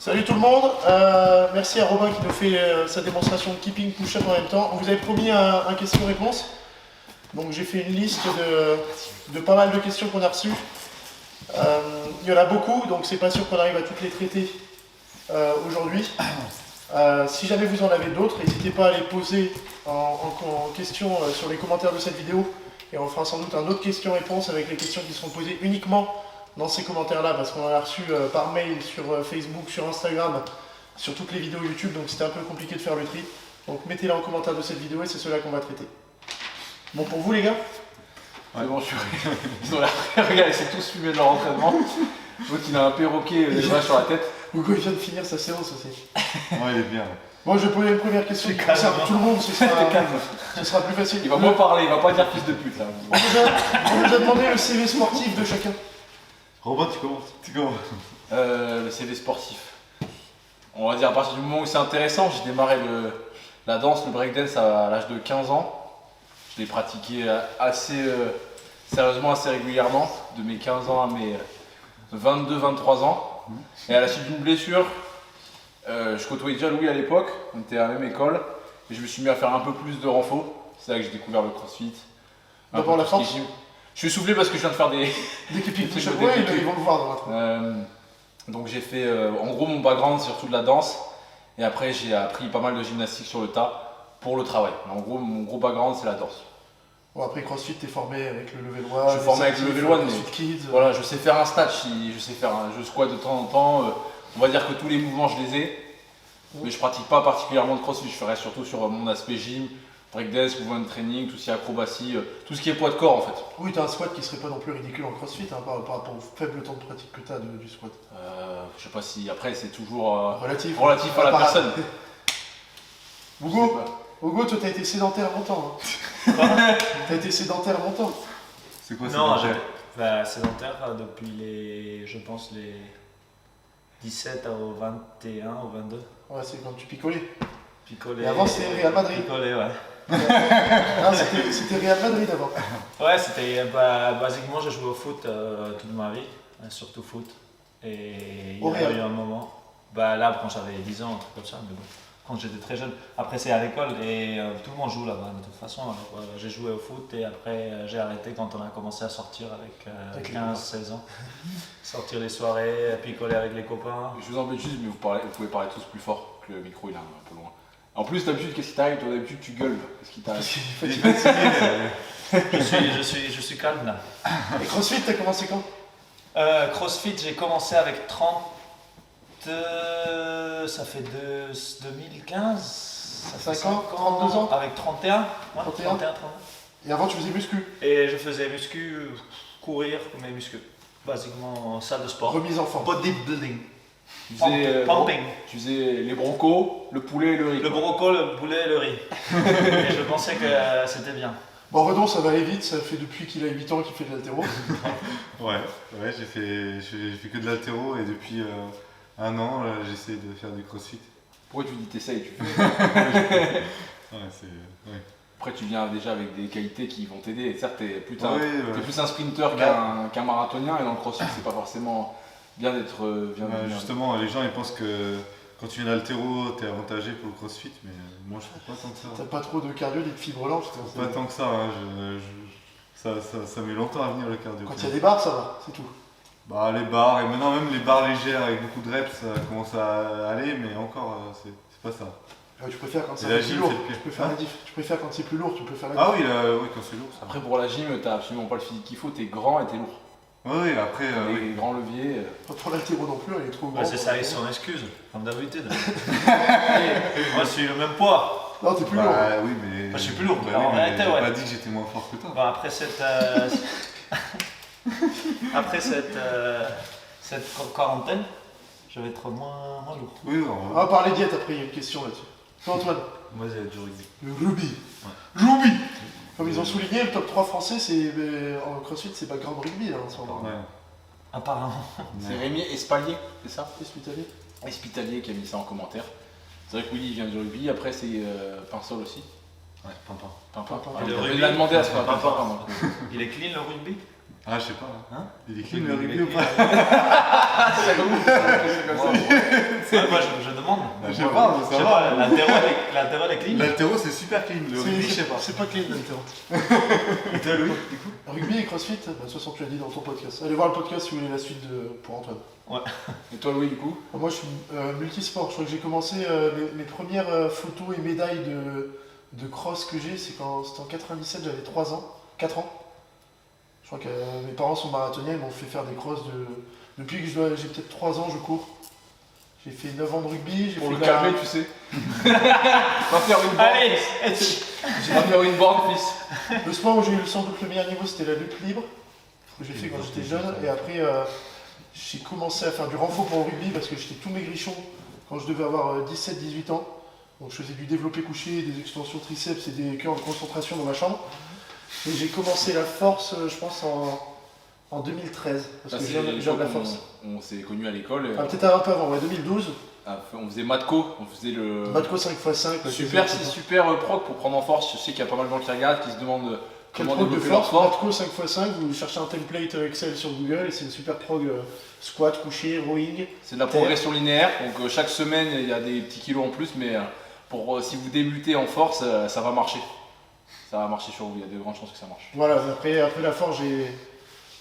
Salut tout le monde, merci à Robin qui nous fait sa démonstration de keeping push-up en même temps. On vous avait promis un question-réponse, donc j'ai fait une liste de pas mal de questions qu'on a reçues. Il y en a beaucoup, donc c'est pas sûr qu'on arrive à toutes les traiter aujourd'hui. Si jamais vous en avez d'autres, n'hésitez pas à les poser en question sur les commentaires de cette vidéo, et on fera sans doute un autre question-réponse avec les questions qui seront posées uniquement dans ces commentaires-là, parce qu'on en a reçu par mail, sur Facebook, sur Instagram, sur toutes les vidéos YouTube, donc c'était un peu compliqué de faire le tri. Donc mettez-les en commentaire de cette vidéo et c'est ceux-là qu'on va traiter. Bon pour vous les gars? Ouais, bon, je suis... Ils ont l'air regarde, ils s'est tous fumés de leur entraînement. L'autre il a un perroquet déjà sur la tête. Hugo il vient de finir sa séance aussi. Ouais, il est bien. Moi je vais poser une première question qui concerne tout le monde, ce sera plus facile. Il va moins parler, il va pas dire fils de pute là. On nous a demandé le CV sportif de chacun. Robin, tu commences. Le CV sportif. On va dire à partir du moment où c'est intéressant, j'ai démarré la danse, le breakdance à l'âge de 15 ans. Je l'ai pratiqué assez sérieusement, assez régulièrement, de mes 15 ans à mes 22-23 ans. Et à la suite d'une blessure, je côtoyais déjà Louis à l'époque, on était à la même école, et je me suis mis à faire un peu plus de renfo. C'est là que j'ai découvert le crossfit. D'abord la force. Je suis soufflé parce que je viens de faire des keeping push-up, ouais, ils vont le voir dans la trompe. Donc j'ai fait, en gros mon background c'est surtout de la danse, et après j'ai appris pas mal de gymnastique sur le tas pour le travail. Mais en gros mon gros background c'est la danse. Bon après CrossFit t'es formé avec le level one. Je suis formé avec le level one, mais kids. Voilà, je sais faire un snatch, je squat de temps en temps. On va dire que tous les mouvements je les ai, mais je pratique pas particulièrement de CrossFit. Je ferai surtout sur mon aspect gym, breakdance, mouvement training, tout ce qui est acrobatie, tout ce qui est poids de corps en fait. Oui, t'as un squat qui serait pas non plus ridicule en CrossFit par rapport au faible temps de pratique que t'as du squat. Je sais pas si après c'est toujours relatif à la personne. Hugo, toi t'as été sédentaire longtemps. Hein. T'as été sédentaire longtemps. C'est quoi Non, sédentaire? sédentaire depuis les 17 au 21 ou 22. Ouais, c'est quand tu picolais. Picolé. Et avant c'était Real Madrid. Picolé, ouais. Non, c'était Real Madrid avant. Ouais, c'était basiquement j'ai joué au foot toute ma vie, surtout foot. Et il y a eu un moment, là quand j'avais 10 ans, un truc comme ça, mais bon, quand j'étais très jeune. Après c'est à l'école et tout le monde joue là-bas de toute façon. Alors, j'ai joué au foot et après j'ai arrêté quand on a commencé à sortir avec 15-16 ans. Sortir les soirées, picoler avec les copains. Je vous embête juste, mais vous pouvez parler tous plus fort, que le micro il est un peu loin. En plus, d'habitude, qu'est-ce qui t'arrive? Toi, d'habitude, tu gueules. Qu'est-ce qui t'arrive? Je suis calme là. Et CrossFit, t'as commencé quand? CrossFit, j'ai commencé avec 30. Ça fait 2015. Ça fait 5 ans, 32 ans. Avec 31. Ouais, 31. 30. Et avant, tu faisais muscu. Et je faisais muscu, courir, mais muscu. Basiquement, salle de sport. Remise en forme. Bodybuilding. Tu faisais, Pumping. Tu faisais les brocos, le poulet et le riz. Le broco, le poulet et le riz. Et je pensais que c'était bien. Bon, Redon, ça va aller vite, ça fait depuis qu'il a 8 ans qu'il fait de l'haltéro. Ouais, j'ai fait que de l'haltéro et depuis un an, j'essaie de faire du crossfit. Pourquoi tu dis t'essayes? Tu fais. Ouais. Après, tu viens déjà avec des qualités qui vont t'aider. Certes, t'es plus un sprinter qu'un marathonien, et dans le crossfit, c'est pas forcément bien d'être. Justement, les gens ils pensent que quand tu viens d'haltéro, t'es avantagé pour le crossfit, mais moi je trouve pas tant que ça. T'as pas trop de cardio, ni de fibres lentes. Pas tant que ça, hein. Ça met longtemps à venir le cardio. Quand il y a des barres, ça va, c'est tout. Les barres, et maintenant même les barres légères avec beaucoup de reps, ça commence à aller, mais encore, c'est pas ça. Tu préfères quand c'est plus lourd. Tu préfères quand c'est plus lourd, tu peux faire la diff. Oui, quand c'est lourd. Ça. Après, pour la gym, t'as absolument pas le physique qu'il faut, t'es grand et t'es lourd. Oui, après. Les grands leviers. Pas pour l'haltéro non plus, il est trop grand. C'est ça, ils sont excuses, comme d'habitude. Moi, je suis le même poids. Non, t'es plus lourd. Oui, mais. Je suis plus lourd, Oui, en mais réalité, j'ai ouais. pas dit que j'étais moins fort que toi. Après cette quarantaine, je vais être moins lourd. Oui, On va parler diète après, il y a une question là-dessus. Toi, Antoine? Moi, j'ai du rugby. Le rugby. Ouais. Rugby. Comme ils ont souligné, le top 3 français, en CrossFit, c'est background rugby là en ce moment. Ouais. Apparemment. C'est Rémi Espalier, c'est ça? Hospitalier. Espitalier qui a mis ça en commentaire. C'est vrai que Willy vient du rugby, après c'est Pinsol aussi. Ouais, Pimpin. Pimpin. Et le Il rugby. a demandé à ce qu'on appelle Pimpin. Pimpin. Il est clean le rugby? Ah, je sais pas. Hein Il est clean le rugby ou pas? C'est comme ça. Moi je demande. Je sais pas, Je sais pas, l'altéro est clean. L'altéro c'est super clean, le rugby je sais pas. C'est pas clean l'altéro. Et toi Louis? Rugby et crossfit, bah, de toute façon tu l'as dit dans ton podcast. Allez voir le podcast si vous voulez la suite pour Antoine. Et toi, Louis, du coup? Moi je suis multisport, je crois que j'ai commencé mes premières photos et médailles de cross que j'ai, c'était en 97, j'avais 3 ans, 4 ans. Je crois que mes parents sont marathoniens, ils m'ont fait faire des crosses depuis que j'ai peut-être 3 ans, je cours. J'ai fait 9 ans de rugby, j'ai Pour fait le de la- calmer, tu sais. Va faire une borne. Allez. Va faire une borne, fils. Le sport où j'ai eu sans doute le meilleur niveau, c'était la lutte libre, que j'ai fait quand j'étais jeune. Et après, j'ai commencé à faire du renfort pour le rugby parce que j'étais tout maigrichon quand je devais avoir 17-18 ans. Donc je faisais du développé couché, des extensions triceps et des curls de concentration dans ma chambre. Et j'ai commencé la force, je pense, en 2013. Parce que j'aime la force. On s'est connus à l'école. Ah, peut-être un peu avant, ouais, 2012. On faisait Matco, on faisait le. Matco 5x5. ouais, Super, c'est c'est super proc pour prendre en force. Je sais qu'il y a pas mal de gens qui regardent, qui se demandent quel comment prog de développer leur force, sport. Matco 5x5, vous cherchez un template Excel sur Google et c'est une super prog squat, couché, rowing. C'est de la progression linéaire, donc chaque semaine il y a des petits kilos en plus, mais si vous débutez en force, ça va marcher. Ça va marcher sur vous, il y a de grandes chances que ça marche. Voilà, après la force,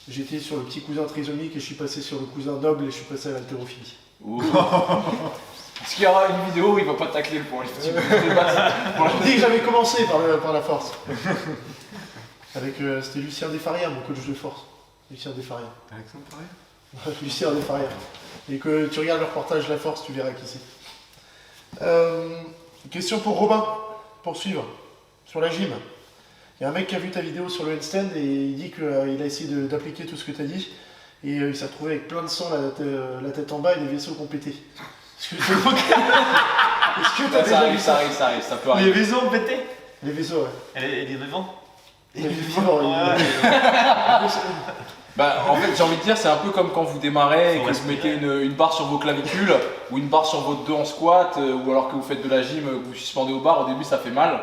j'étais sur le petit cousin trisomique et je suis passé sur le cousin noble et je suis passé à l'haltérophilie. Ouh. Est-ce qu'il y aura une vidéo où il va pas tacler le point Je vous dis que j'avais commencé par la force. Avec, c'était Lucien Desfaria, mon coach de force. Lucien Desfaria. Alexandre pareil? Lucien Desfaria. Et que tu regardes le reportage La Force, tu verras qui c'est. Question pour Robin, pour suivre, sur la gym. Il y a un mec qui a vu ta vidéo sur le handstand et il dit qu'il a essayé d'appliquer tout ce que tu as dit. Et il s'est retrouvé avec plein de sang, la tête en bas et des vaisseaux qui ont pété. Est-ce que t'as Ça déjà vu arrive, ça peut Les arriver. vaisseaux ont pété. Les vaisseaux, ouais. Et les vivants. Les vivants, Ouais. Bah, en fait, j'ai envie de dire, c'est un peu comme quand vous démarrez et Faut que vous mettez respirer. une barre sur vos clavicules ou une barre sur votre dos en squat ou alors que vous faites de la gym, que vous suspendez au bar. Au début, ça fait mal.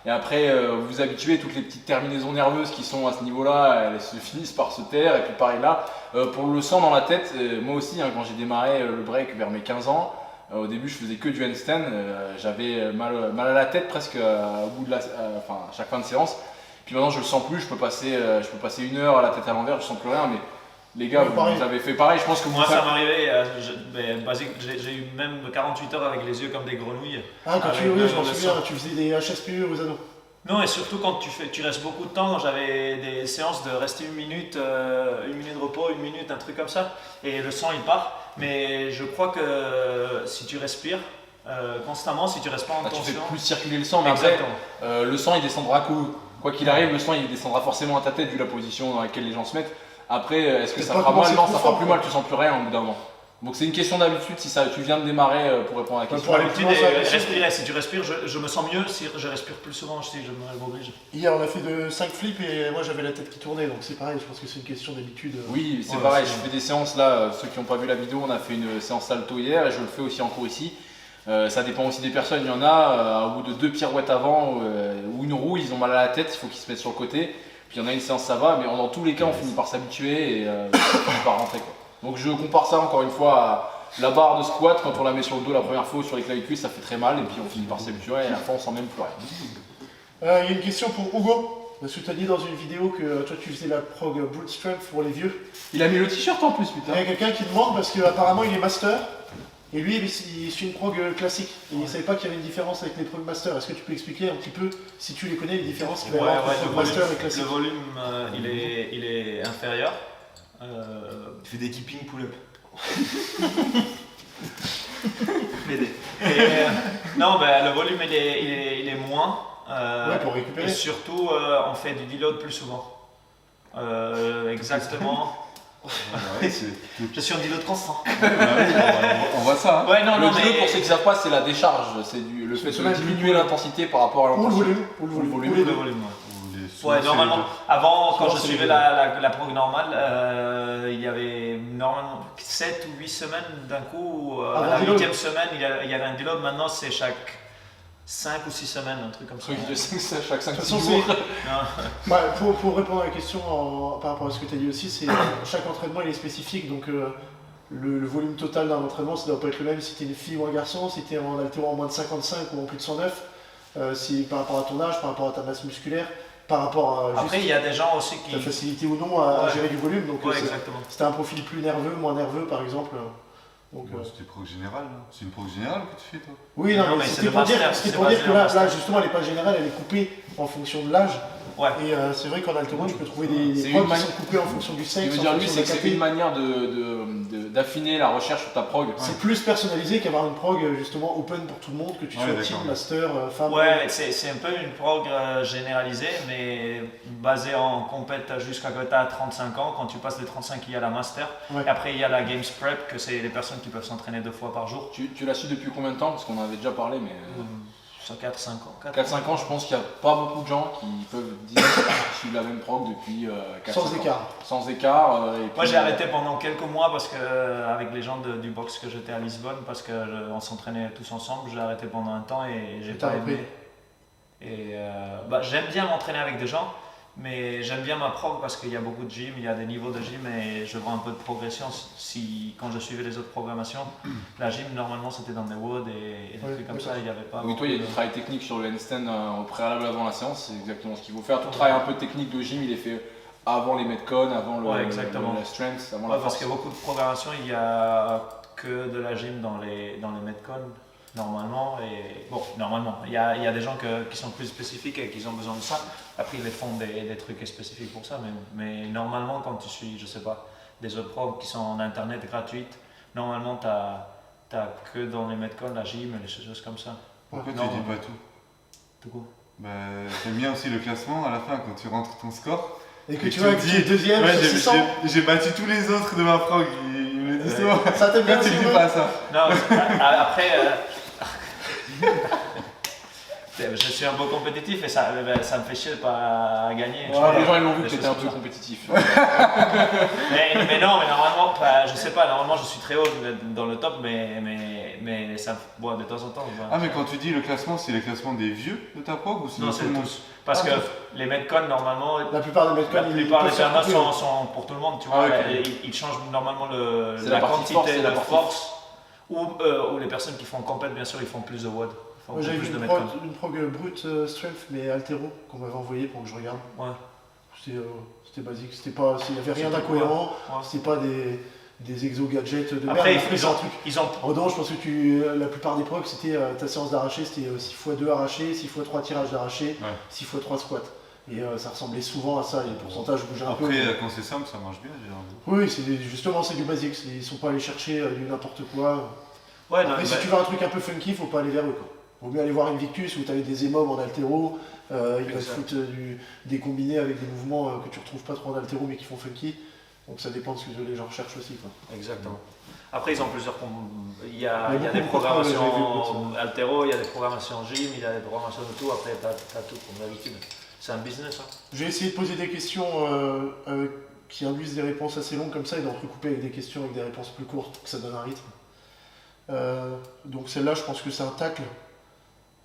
Et après, vous vous habituez, toutes les petites terminaisons nerveuses qui sont à ce niveau-là, elles se finissent par se taire. Et puis pareil là, pour le sang dans la tête, moi aussi, hein, quand j'ai démarré le break vers mes 15 ans, au début, je faisais que du handstand. J'avais mal à la tête presque au bout de à chaque fin de séance. Puis maintenant, je le sens plus. Je peux passer 1 heure à la tête à l'envers, je sens plus rien. Mais les gars, Ouais, pareil. vous avez fait pareil. Je pense que vous Moi, ça m'arrivait. J'ai eu même 48 heures avec les yeux comme des grenouilles. Ah, quand Avec oui, je m'en le souviens, sang. tu faisais des HSPE aux anneaux. Non, et surtout quand tu restes beaucoup de temps, j'avais des séances de rester 1 minute de repos, 1 minute, un truc comme ça, et le sang il part. Mais je crois que si tu respires constamment, si tu restes pas en tu fais tension. plus circuler le sang, mais après, Exactement. le sang il descendra quoi qu'il arrive, le sang il descendra forcément à ta tête vu la position dans laquelle les gens se mettent. Après, est-ce que C'est ça pas fera comment mal? c'est Non, trop ça fera fort, plus quoi. mal, tu sens plus rien au bout d'un moment. Donc c'est une question d'habitude si tu viens de démarrer pour répondre à la question. pour aller L'habitude plus loin, est ça- respirer. Si tu respires, je me sens mieux. Si je respire plus souvent, si je m'oblige. Hier, on a fait de 5 flips et moi j'avais la tête qui tournait, donc c'est pareil, je pense que c'est une question d'habitude. Oui, c'est Ouais, pareil, c'est- je fais des séances là, ceux qui n'ont pas vu la vidéo, on a fait une séance salto hier et je le fais aussi en cours ici. Ça dépend aussi des personnes, il y en a, au bout de 2 pirouettes avant ou une roue, ils ont mal à la tête, il faut qu'ils se mettent sur le côté. Puis il y en a une séance, ça va, mais dans tous les cas, on finit par s'habituer et ça finit par rentrer, quoi. Donc je compare ça encore une fois à la barre de squat, quand on la met sur le dos la première fois ou sur les clavicules, ça fait très mal et puis on finit par s'habituer et à la fin on sent même plus rien. Il y a une question pour Hugo, parce que tu as dit dans une vidéo que toi tu faisais la prog brute strength pour les vieux. Il a mis le t-shirt en plus, putain. Il y a quelqu'un qui demande parce qu'apparemment il est master et lui il suit une prog classique et il ne savait pas qu'il y avait une différence avec les prog master. Est-ce que tu peux expliquer un petit peu, si tu les connais, les différences qu'il va y avoir entre prog master et le classique? volume il est inférieur. Tu fais des keeping pull-up. Non, le volume il est moins. Ouais, pour récupérer. Et surtout, on fait du deload plus souvent. Exactement. Ouais, c'est. Je suis en deload constant. On voit ça. Hein. Ouais, non, Le non, deload, mais pour ceux qui ne savent pas, c'est la décharge, c'est le fait de diminuer l'intensité par rapport à Ou le l'intensité. volume, ou le volume, Ou le ou les le deux. volume. Ou les sous, Ouais, c'est normalement, les deux. avant, quand Souvent, je c'est suivais les la prog normale, il y avait normalement 7 ou 8 semaines d'un coup. À Avant la deload. 8e semaine, il y avait un deload. Maintenant, c'est chaque 5 ou 6 semaines, un truc comme ça. Truc de 5, chaque 5 De toute façon, jours. Bah, pour répondre à la question par rapport à ce que tu as dit aussi, c'est chaque entraînement il est spécifique, donc le volume total d'un entraînement ça doit pas être le même si tu es une fille ou un garçon, si tu es en haltéro en moins de 55 ou en plus de 109, si par rapport à ton âge, par rapport à ta masse musculaire, par rapport à Après, il y a des gens aussi ta qui. facilité ou non à Ouais. gérer du volume, donc Ouais, exactement. si tu as un profil plus nerveux, moins nerveux par exemple. Donc, C'était prog générale, là. C'est une prog générale que tu fais, toi? oui, non, Non, mais mais c'était c'est pour le dire, master, c'était c'est pour dire basé que en là, master. justement, elle n'est pas générale, elle est coupée en fonction de l'âge. Ouais. Et c'est vrai qu'en haltéro, tu peux trouver des C'est prods une qui mani- sont coupés en fonction du Ce qu'il sexe. veut en dire lui, fonction c'est de que la c'est caté. une manière d'affiner la recherche sur ta prog. C'est plus personnalisé qu'avoir une prog justement open pour tout le monde, que tu sois Ouais, team, d'accord. master, femme. Ouais, c'est un peu une prog généralisée, mais basée en compète jusqu'à que tu as 35 ans. Quand tu passes les 35, il y a la master. Ouais. Et après, il y a la Games Prep, que c'est les personnes qui peuvent s'entraîner 2 fois par jour. Tu l'as su depuis combien de temps? Parce qu'on en avait déjà parlé, mais Ça 4-5 ans. 4-5 ans, je pense qu'il n'y a pas beaucoup de gens qui peuvent dire qu'ils suivent la même prog depuis 4-5 Sans ans. écart. Sans écart. Et Moi puis, j'ai arrêté pendant quelques mois parce que avec les gens du box que j'étais à Lisbonne parce qu'on s'entraînait tous ensemble, j'ai arrêté pendant un temps et j'ai Et t'as pas repris. aimé. Et j'aime bien m'entraîner avec des gens, mais j'aime bien ma prog parce qu'il y a beaucoup de gym, il y a des niveaux de gym et je vois un peu de progression. Quand je suivais les autres programmations, la gym normalement c'était dans des WOD et des Ouais, trucs comme d'accord. ça, il n'y avait pas. Oui, toi, il y a du beaucoup de- travail technique sur le handstand au préalable avant la séance, c'est exactement ce qu'il faut faire. Tout le travail un peu technique de gym, il est fait avant les metcons, avant Ouais, exactement. la strength, avant Ouais, la parce force. qu'il y a beaucoup de programmation, il n'y a que de la gym dans les Metcon, normalement. Et bon, normalement, il y a des gens qui sont plus spécifiques et qui ont besoin de ça. Après, ils les font des trucs spécifiques pour ça. Mais normalement, quand tu suis, je sais pas, des autres programs qui sont en internet gratuites, normalement, tu n'as que dans les Metcon la gym et les choses comme ça. Pourquoi tu Non. dis pas tout? Tout court. Bah, t'aimes bien aussi le classement à la fin quand tu rentres ton score. Et que Et tu tu vois me que dis, tu es deuxième Ouais, sur j'ai- 600. j'ai battu tous les autres de ma prog. Ils me le disent souvent. Ça t'aime bien Pourquoi tu aussi, me dis ouais. pas ça? Non, après, je suis un peu compétitif et ça me fait chier de pas gagner. Ouais, les gens ils l'ont vu que Des tu étais choses un peu comme ça. compétitif. Mais non, mais normalement, je sais pas, normalement je suis très haut dans le top, mais ça, bon, de temps en temps. Ah, mais quand tu dis le classement, c'est les classements des vieux de ta prog ou c'est Non, de c'est tout le monde? tous. Parce que les Metcon, normalement, La plupart des Metcon, la plupart des peuvent tournois faire couper. sont pour tout le monde, tu Ah, vois. ok. Ils changent normalement C'est la la partie quantité force, c'est de la partie force. Ou les personnes qui font compète, bien sûr, ils font plus de WOD. Ils font Moi j'avais plus vu de une Metcon. prog brute strength mais altéro qu'on m'avait envoyé pour que je regarde. Ouais. C'était basique, il n'y avait rien d'incohérent, Ouais. c'était pas des exo-gadgets de Après, merde. ils ont, ils ont En revanche, je pense que la plupart des procs, c'était ta séance d'arraché, c'était 6x2 arraché, 6x3 tirages d'arraché, Ouais. 6x3 squats. Et ça ressemblait souvent à ça, les pourcentages bougeaient un peu. Après, quand c'est simple, ça marche bien, j'ai envie. Oui, justement, c'est du basique, ils sont pas allés chercher du n'importe quoi. Ouais, non, Après, si tu veux un truc un peu funky, faut pas aller vers eux. Quoi. Vaut mieux aller voir Invictus où tu avais des émobs en altéro, ils vont te Exact. foutre des combinés avec des mouvements que tu retrouves pas trop en altéro mais qui font funky. Donc ça dépend de ce que les gens recherchent aussi. Quoi. Exactement. Après, ils ont plusieurs. Il y a, Il y a il y a beaucoup des de contrôles, j'avais vu programmations altéro, il y a des programmations gym, il y a des programmations de tout. Après, tu as tout comme d'habitude. C'est un business. Hein. Je vais essayer de poser des questions qui induisent des réponses assez longues comme ça et d'entrecouper avec des questions avec des réponses plus courtes pour que ça donne un rythme. Donc celle-là, je pense que c'est un tacle.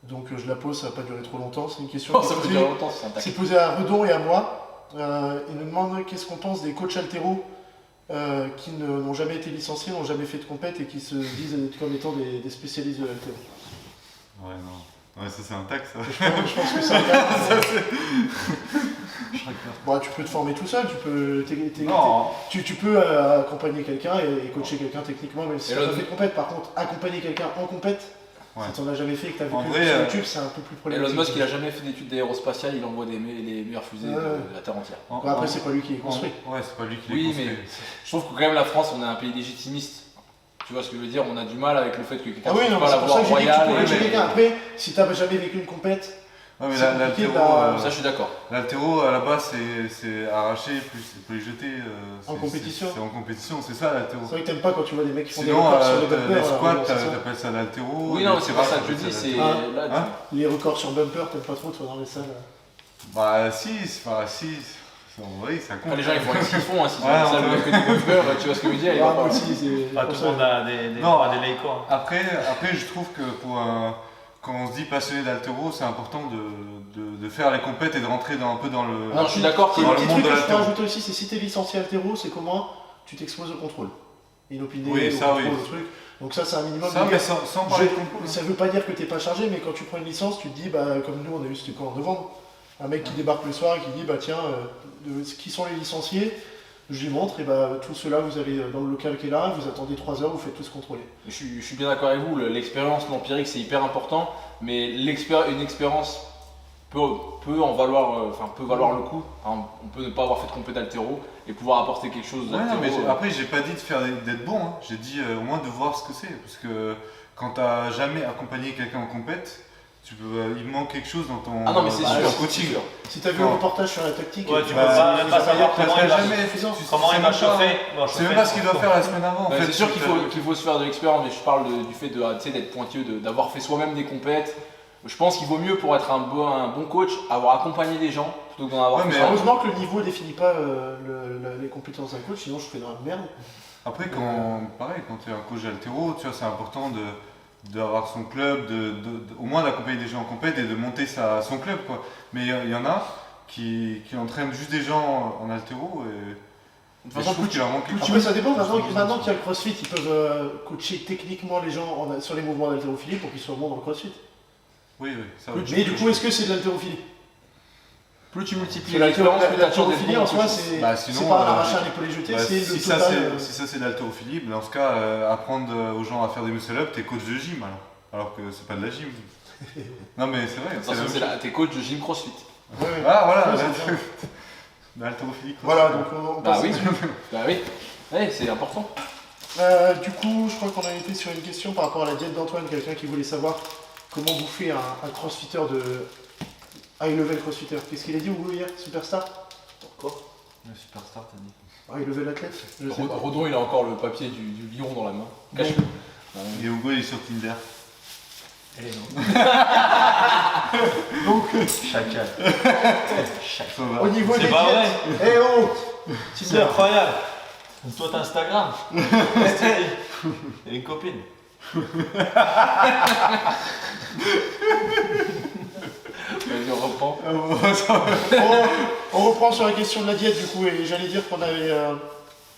Donc je la pose, ça va pas durer trop longtemps. C'est une question Oh, qui est ça peut posée- durer longtemps, c'est un tac. c'est posé à Redon et à moi. Il nous demande qu'est-ce qu'on pense des coachs altéro qui n'ont jamais été licenciés, n'ont jamais fait de compète et qui se disent être comme étant des spécialistes de l'altéro. Ouais, non. Ouais, ça c'est un tac, ça. Je pense que c'est un cas. Bon, tu peux te former tout seul, Non, tu peux accompagner quelqu'un et coacher quelqu'un techniquement, même si Et tu n'as l'autre- pas fait de compète. Par contre, accompagner quelqu'un en compète, Ouais. si tu n'en as jamais fait et que tu as vu En que vrai, sur YouTube, c'est un peu plus Elon problématique. Musk il a jamais fait d'études d'aérospatiale, il envoie les meilleures fusées Ouais. de la Terre entière. Bon, après, c'est pas lui qui est construit. Ouais, c'est pas lui qui Oui, l'a construit. mais je trouve que quand même la France, on est un pays légitimiste. Tu vois ce que je veux dire? On a du mal avec le fait que quelqu'un Ah oui, ne non, pas mais la c'est pour ça voie que j'ai dit que tu royale. peux coacher mais- quelqu'un. Après, si tu n'as jamais vécu une compète, Ouais, mais c'est compliqué, l'altéro, bah, Ça, je suis d'accord. l'altéro, à la base, c'est arraché, plus c'est pas les jeter. En compétition. C'est en compétition, c'est ça l'altéro. c'est vrai que t'aimes pas quand tu vois des mecs qui font des Sinon, records sur les bumpers. les squats, alors, c'est ça. t'appelles ça l'altéro. Oui, non, les c'est pas ça tirages, que je dis, t'appelles c'est ça Ah. là. Hein Les records sur bumper, t'aimes pas trop, toi, dans les salles. Bah, si, en vrai, ça compte. Après, les gens ils font avec ce qu'ils font, hein, s'ils Ouais, ont ça on le que des bumpers, tu vois ce que je veux dire? il va Moi pas- aussi, c'est Pas pour tout ça. le monde a des Non. Leico. Hein. Après, je trouve que pour quand on se dit passionné d'haltéro, c'est important de faire les compètes et de rentrer un peu dans le. Alors, je suis d'accord que dans le petit monde truc de que je peux l'haltéro. rajouter aussi, c'est si tu es licencié altéro, c'est comment tu t'exposes au contrôle. Inopiné, Oui, au ça, contrôle, oui. au truc. Donc ça, c'est un minimum. Ça, de mais sans parler de concours. Ça veut pas dire que t'es pas chargé, mais quand tu prends une licence, tu te dis, bah, comme nous, on a eu c'était quoi en novembre, un mec qui débarque le soir et qui dit, bah tiens, qui sont les licenciés, je lui montre, et bah tous ceux-là, vous allez dans le local qui est là, vous attendez 3 heures, vous faites tous contrôler. Je suis bien d'accord avec vous, l'expérience, l'empirique c'est hyper important, mais une expérience peut en valoir, peut valoir le coup. Hein, on peut ne pas avoir fait de compé d'haltéro et pouvoir apporter quelque chose Ouais, d'haltéro. mais après, j'ai pas dit d'être bon, hein. J'ai dit au moins de voir ce que c'est. Parce que quand t'as jamais accompagné quelqu'un en compète, il manque quelque chose dans ton, Ah non, mais c'est dans sûr, ton c'est coaching. sûr. Si t'as vu le reportage sur la tactique, Ouais, tu Bah, peux pas, même pas savoir parce comment que il va jamais, comment il va chauffer. C'est même pas ce qu'il doit faire la semaine avant. En Ouais, fait. c'est sûr qu'il faut se faire de l'expérience, mais je parle du fait d'être pointilleux, d'avoir fait soi-même des compètes. Je pense qu'il vaut mieux pour être un bon coach avoir accompagné des gens plutôt que d'en avoir Ouais, fait mais soi. heureusement que le niveau définit pas les compétences d'un coach, sinon je ferais dans la merde. Après, pareil, quand tu es un coach d'haltéro, tu vois, c'est important d'avoir son club, au moins d'accompagner des gens en compète et de monter son club, quoi. Mais il y en a qui entraînent juste des gens en haltéro et De toute je façon, trouve qu'il leur manque quelque Après, chose. ça dépend. Maintenant qu'il y a le crossfit, ils peuvent coacher techniquement les gens sur les mouvements d'haltérophilie pour qu'ils soient bons dans le crossfit. Oui, ça va. Mais du coup, est-ce que c'est de l'haltérophilie? plus tu multiplies Parce que l'expérience, plus tu as toujours des l'haltérophilie bons en soi, coachs. c'est Bah, sinon, c'est pas un arracher un épaulé jeté, Bah, c'est le si ça total. c'est de l'haltérophilie, dans ce cas, apprendre aux gens à faire des muscle-up, t'es coach de gym alors que c'est pas de la gym. Non mais c'est vrai, c'est la Attention, même chose. t'es coach de gym crossfit. Ouais, ouais. Ah voilà, Ouais, c'est bien. l'haltérophilie. Voilà, donc on Bah passe. oui, bah oui. Ouais, c'est important. Du coup, je crois qu'on a été sur une question par rapport à la diète d'Antoine, quelqu'un qui voulait savoir comment bouffer un crossfitter de high level crossfitter. Qu'est-ce qu'il a dit Hugo hier Superstar Quoi? Le superstar, t'as dit. High level athlète Je sais pas. Rodon, il a encore le papier du lion dans la main. Cache-le. Et Hugo il est sur Tinder. Eh non. Donc, Chacal. Ça va. au niveau des C'est pas vrai. diètes, eh oh C'est Tinder. incroyable. Toi t'as Instagram. Et une copine. Vas-y, on reprend. On reprend sur la question de la diète du coup, et j'allais dire qu'on avait...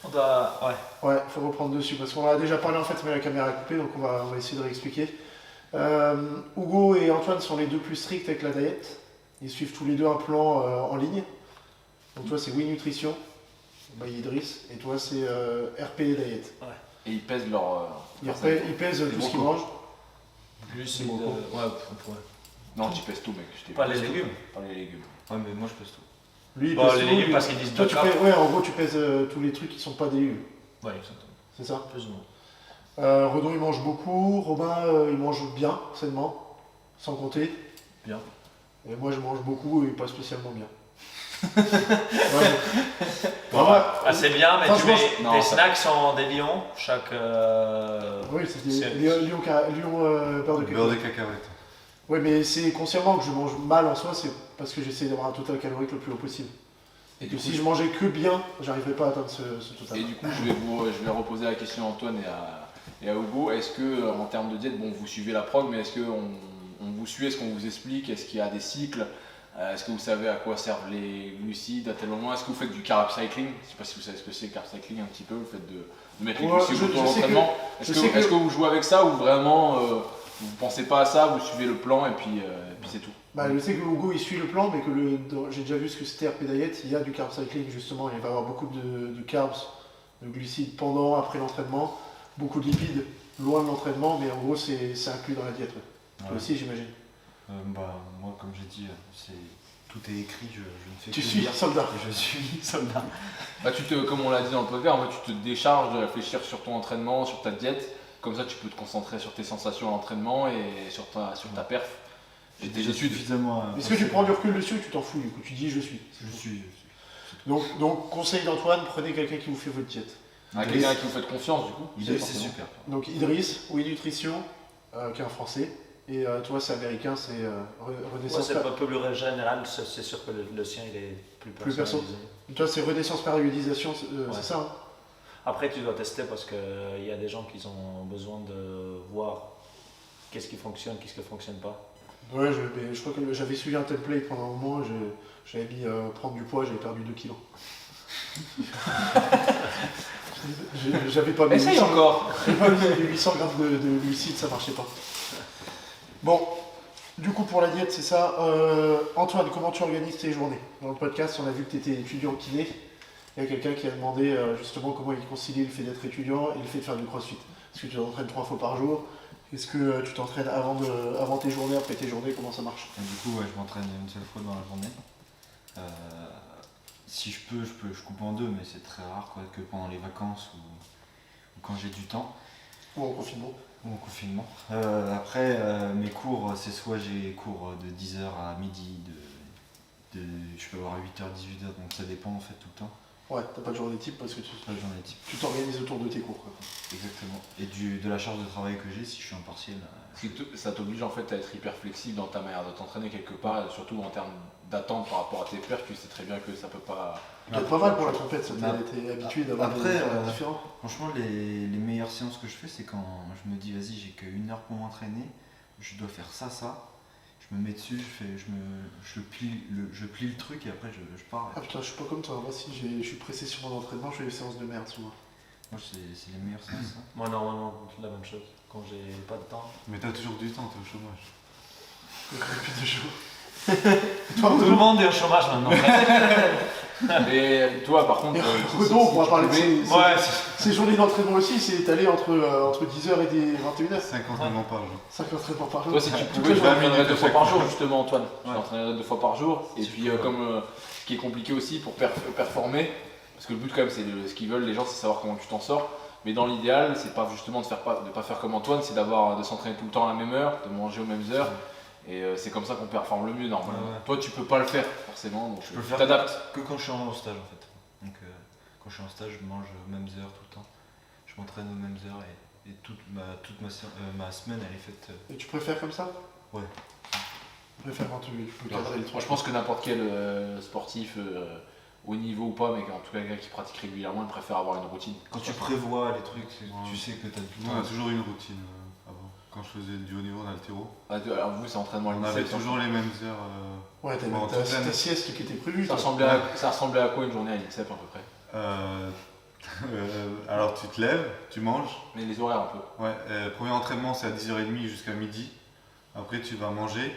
On doit. Ouais. Ouais, faut reprendre dessus, parce qu'on en a déjà parlé en fait, mais la caméra est coupée, donc on va essayer de réexpliquer. Hugo et Antoine sont les deux plus stricts avec la diète. Ils suivent tous les deux un plan en ligne. Donc toi c'est Oui Nutrition, by Idriss, et toi c'est RP Diet. Et ils pèsent leur. Ils pèsent tout ce qu'ils mangent. Plus beaucoup. ouais. Non, tu pèses tout, mec. Je t'ai Pas les pèse tout. légumes. Pas les légumes. Ouais, mais moi je pèse tout. Lui il Bon, pèse les tout, légumes lui- parce qu'ils disent Toi tu de pèses, ouais, en gros tu pèses tous les trucs qui sont pas des légumes, Ouais, exactement. c'est ça. Plus ou moins. Redon il mange beaucoup, Robin il mange bien, sainement, sans compter. Bien. Et moi je mange beaucoup et pas spécialement bien. Ouais. Ah, c'est bien, mais tu franchement, mets non, tes ça- snacks sont des lions. Chaque. Oui, c'est C'est- Lyon beurre de Beurre de cacahuète. cacahuètes. Oui, mais c'est consciemment que je mange mal en soi, c'est parce que j'essaie d'avoir un total calorique le plus haut possible. Et Et du que coup, si je mangeais que bien, j'arriverais pas à atteindre ce total. Et du coup, je vais reposer la question à Antoine et à Hugo. Est-ce que, en termes de diète, bon, vous suivez la prog, mais est-ce qu'on vous suit, est-ce qu'on vous explique, est-ce qu'il y a des cycles, est-ce que vous savez à quoi servent les glucides à tel moment, est-ce que vous faites du carb cycling? Je sais pas si vous savez ce que c'est carb cycling un petit peu, le fait de mettre les Ouais, glucides je autour de sais l'entraînement. je sais Est-ce que- que vous jouez avec ça ou vraiment vous pensez pas à ça, vous suivez le plan et puis c'est tout? Bah, je sais que Hugo il suit le plan, mais que j'ai déjà vu ce que c'était RP Diet, il y a du carb cycling justement, il va y avoir beaucoup de carbs, de glucides pendant, après l'entraînement, beaucoup de lipides loin de l'entraînement, mais en gros c'est inclus dans la diète. Ouais. Toi aussi j'imagine. Moi, comme j'ai dit, tout est écrit, je ne fais Tu que suis lire. soldat. Et je suis soldat. Bah, comme on l'a dit dans le podcast, en fait, tu te décharges de réfléchir sur ton entraînement, sur ta diète. Comme ça, tu peux te concentrer sur tes sensations à l'entraînement et sur ta perf. J'ai Et tes déjà études. suffisamment. Est-ce que tu prends du recul dessus ou tu t'en fous du coup? Tu dis je suis. Je suis. Donc conseil d'Antoine, prenez quelqu'un qui vous fait votre diète. À quelqu'un à qui vous faites confiance, du coup. C'est forcément. super. Donc Idriss, Oui Nutrition, qui est un français, et toi c'est américain, c'est Ouais, Renaissance. c'est pas plus général, c'est sûr que le sien il est plus Plus personnalisé. Toi c'est Renaissance Périodisation, c'est Ouais. ça hein? Après, tu dois tester parce qu'il y a des gens qui ont besoin de voir qu'est-ce qui fonctionne, qu'est-ce qui ne fonctionne pas. Ouais, mais je crois que j'avais suivi un template pendant un moment, j'avais mis prendre du poids, j'avais perdu 2 kilos. J'avais pas mis Essaye 800 encore. j'avais pas mis les 800 grammes de glucides, ça marchait pas. Bon, du coup pour la diète, c'est ça. Antoine, comment tu organises tes journées? Dans le podcast, on a vu que tu étais étudiant kiné. Il y a quelqu'un qui a demandé justement comment il conciliait le fait d'être étudiant et le fait de faire du crossfit. Est-ce que tu t'entraînes 3 fois par jour? Est-ce que tu t'entraînes avant tes journées, après tes journées? Comment ça marche? Et du coup, ouais, je m'entraîne une seule fois dans la journée. Si je peux, je coupe en deux, mais c'est très rare quoi, que pendant les vacances ou quand j'ai du temps. Ou en confinement? Ou en confinement. Après, mes cours, c'est soit j'ai cours de 10h à midi, je peux avoir 8h, 18h, donc ça dépend en fait tout le temps. Ouais, t'as pas de journée type parce que Pas de journée type. tu t'organises autour de tes cours, quoi. Exactement. Et de la charge de travail que j'ai, si je suis en partiel. Ça t'oblige en fait à être hyper flexible dans ta manière de t'entraîner quelque part, et surtout en termes d'attente par rapport à tes pairs, tu sais très bien que ça peut pas. Peut-être pas mal pour la trompette, ça t'es habitué d'avoir des Après, horaires différents. Franchement, les meilleures séances que je fais, c'est quand je me dis, vas-y, j'ai qu'une heure pour m'entraîner, je dois faire ça. Je me mets dessus, je plie le truc et après je pars. Ah putain, je suis pas comme toi. Moi, si je suis pressé sur mon entraînement, je fais des séances de merde souvent. Moi, c'est les meilleures séances. Hein. Moi, normalement, la même chose. Quand j'ai pas de temps. Mais t'as toujours du temps, t'es au chômage. Depuis 2 jours. Tout le monde est au chômage maintenant. Et toi, par contre. Renaud, on pourra parler de Ouais, ces journées d'entraînement aussi, c'est étalé entre 10h et 21h. 5 entraînements par jour. 5 entraînements par jour. Toi, si tu Toute pouvais, la je journée. t'entraînerais 2 fois chaque par fois. jour, justement, Antoine. Je Ouais. t'entraînerais 2 fois par jour. Et Si puis, tu peux, comme ce qui est compliqué aussi pour performer, parce que le but, quand même, c'est ce qu'ils veulent, les gens, c'est savoir comment tu t'en sors. Mais dans l'idéal, c'est pas justement de pas faire comme Antoine, c'est de s'entraîner tout le temps à la même heure, de manger aux mêmes heures. Et c'est comme ça qu'on performe le mieux normalement. Ouais, ouais. Toi, tu peux pas le faire forcément, donc Je tu peux le faire t'adaptes. que quand je suis en stage en fait. Donc quand je suis en stage, je mange aux mêmes heures tout le temps. Je m'entraîne aux mêmes heures et toute ma semaine elle est faite. Et tu préfères comme ça? Ouais. Tu préfères quand tu peux cadrer les Moi, trois. je pense que n'importe quel sportif, haut niveau ou pas, mais en tout cas quelqu'un qui pratique régulièrement, il préfère avoir une routine. Quand tu prévois les trucs, Ouais. tu sais que tu as du On a temps. toujours eu une routine avant. Quand je faisais du haut niveau en altéro, Alors vous, c'est entraînement à on avait l'INSEP, toujours les mêmes heures. Ouais, t'as Bon, ta toute l'année. sieste qui était prévue. Ça toi. ressemblait à quoi une journée à l'INSEP à peu près? Alors tu te lèves, tu manges. Mais les horaires un peu. Ouais, premier entraînement c'est à 10h30 jusqu'à midi. Après tu vas manger.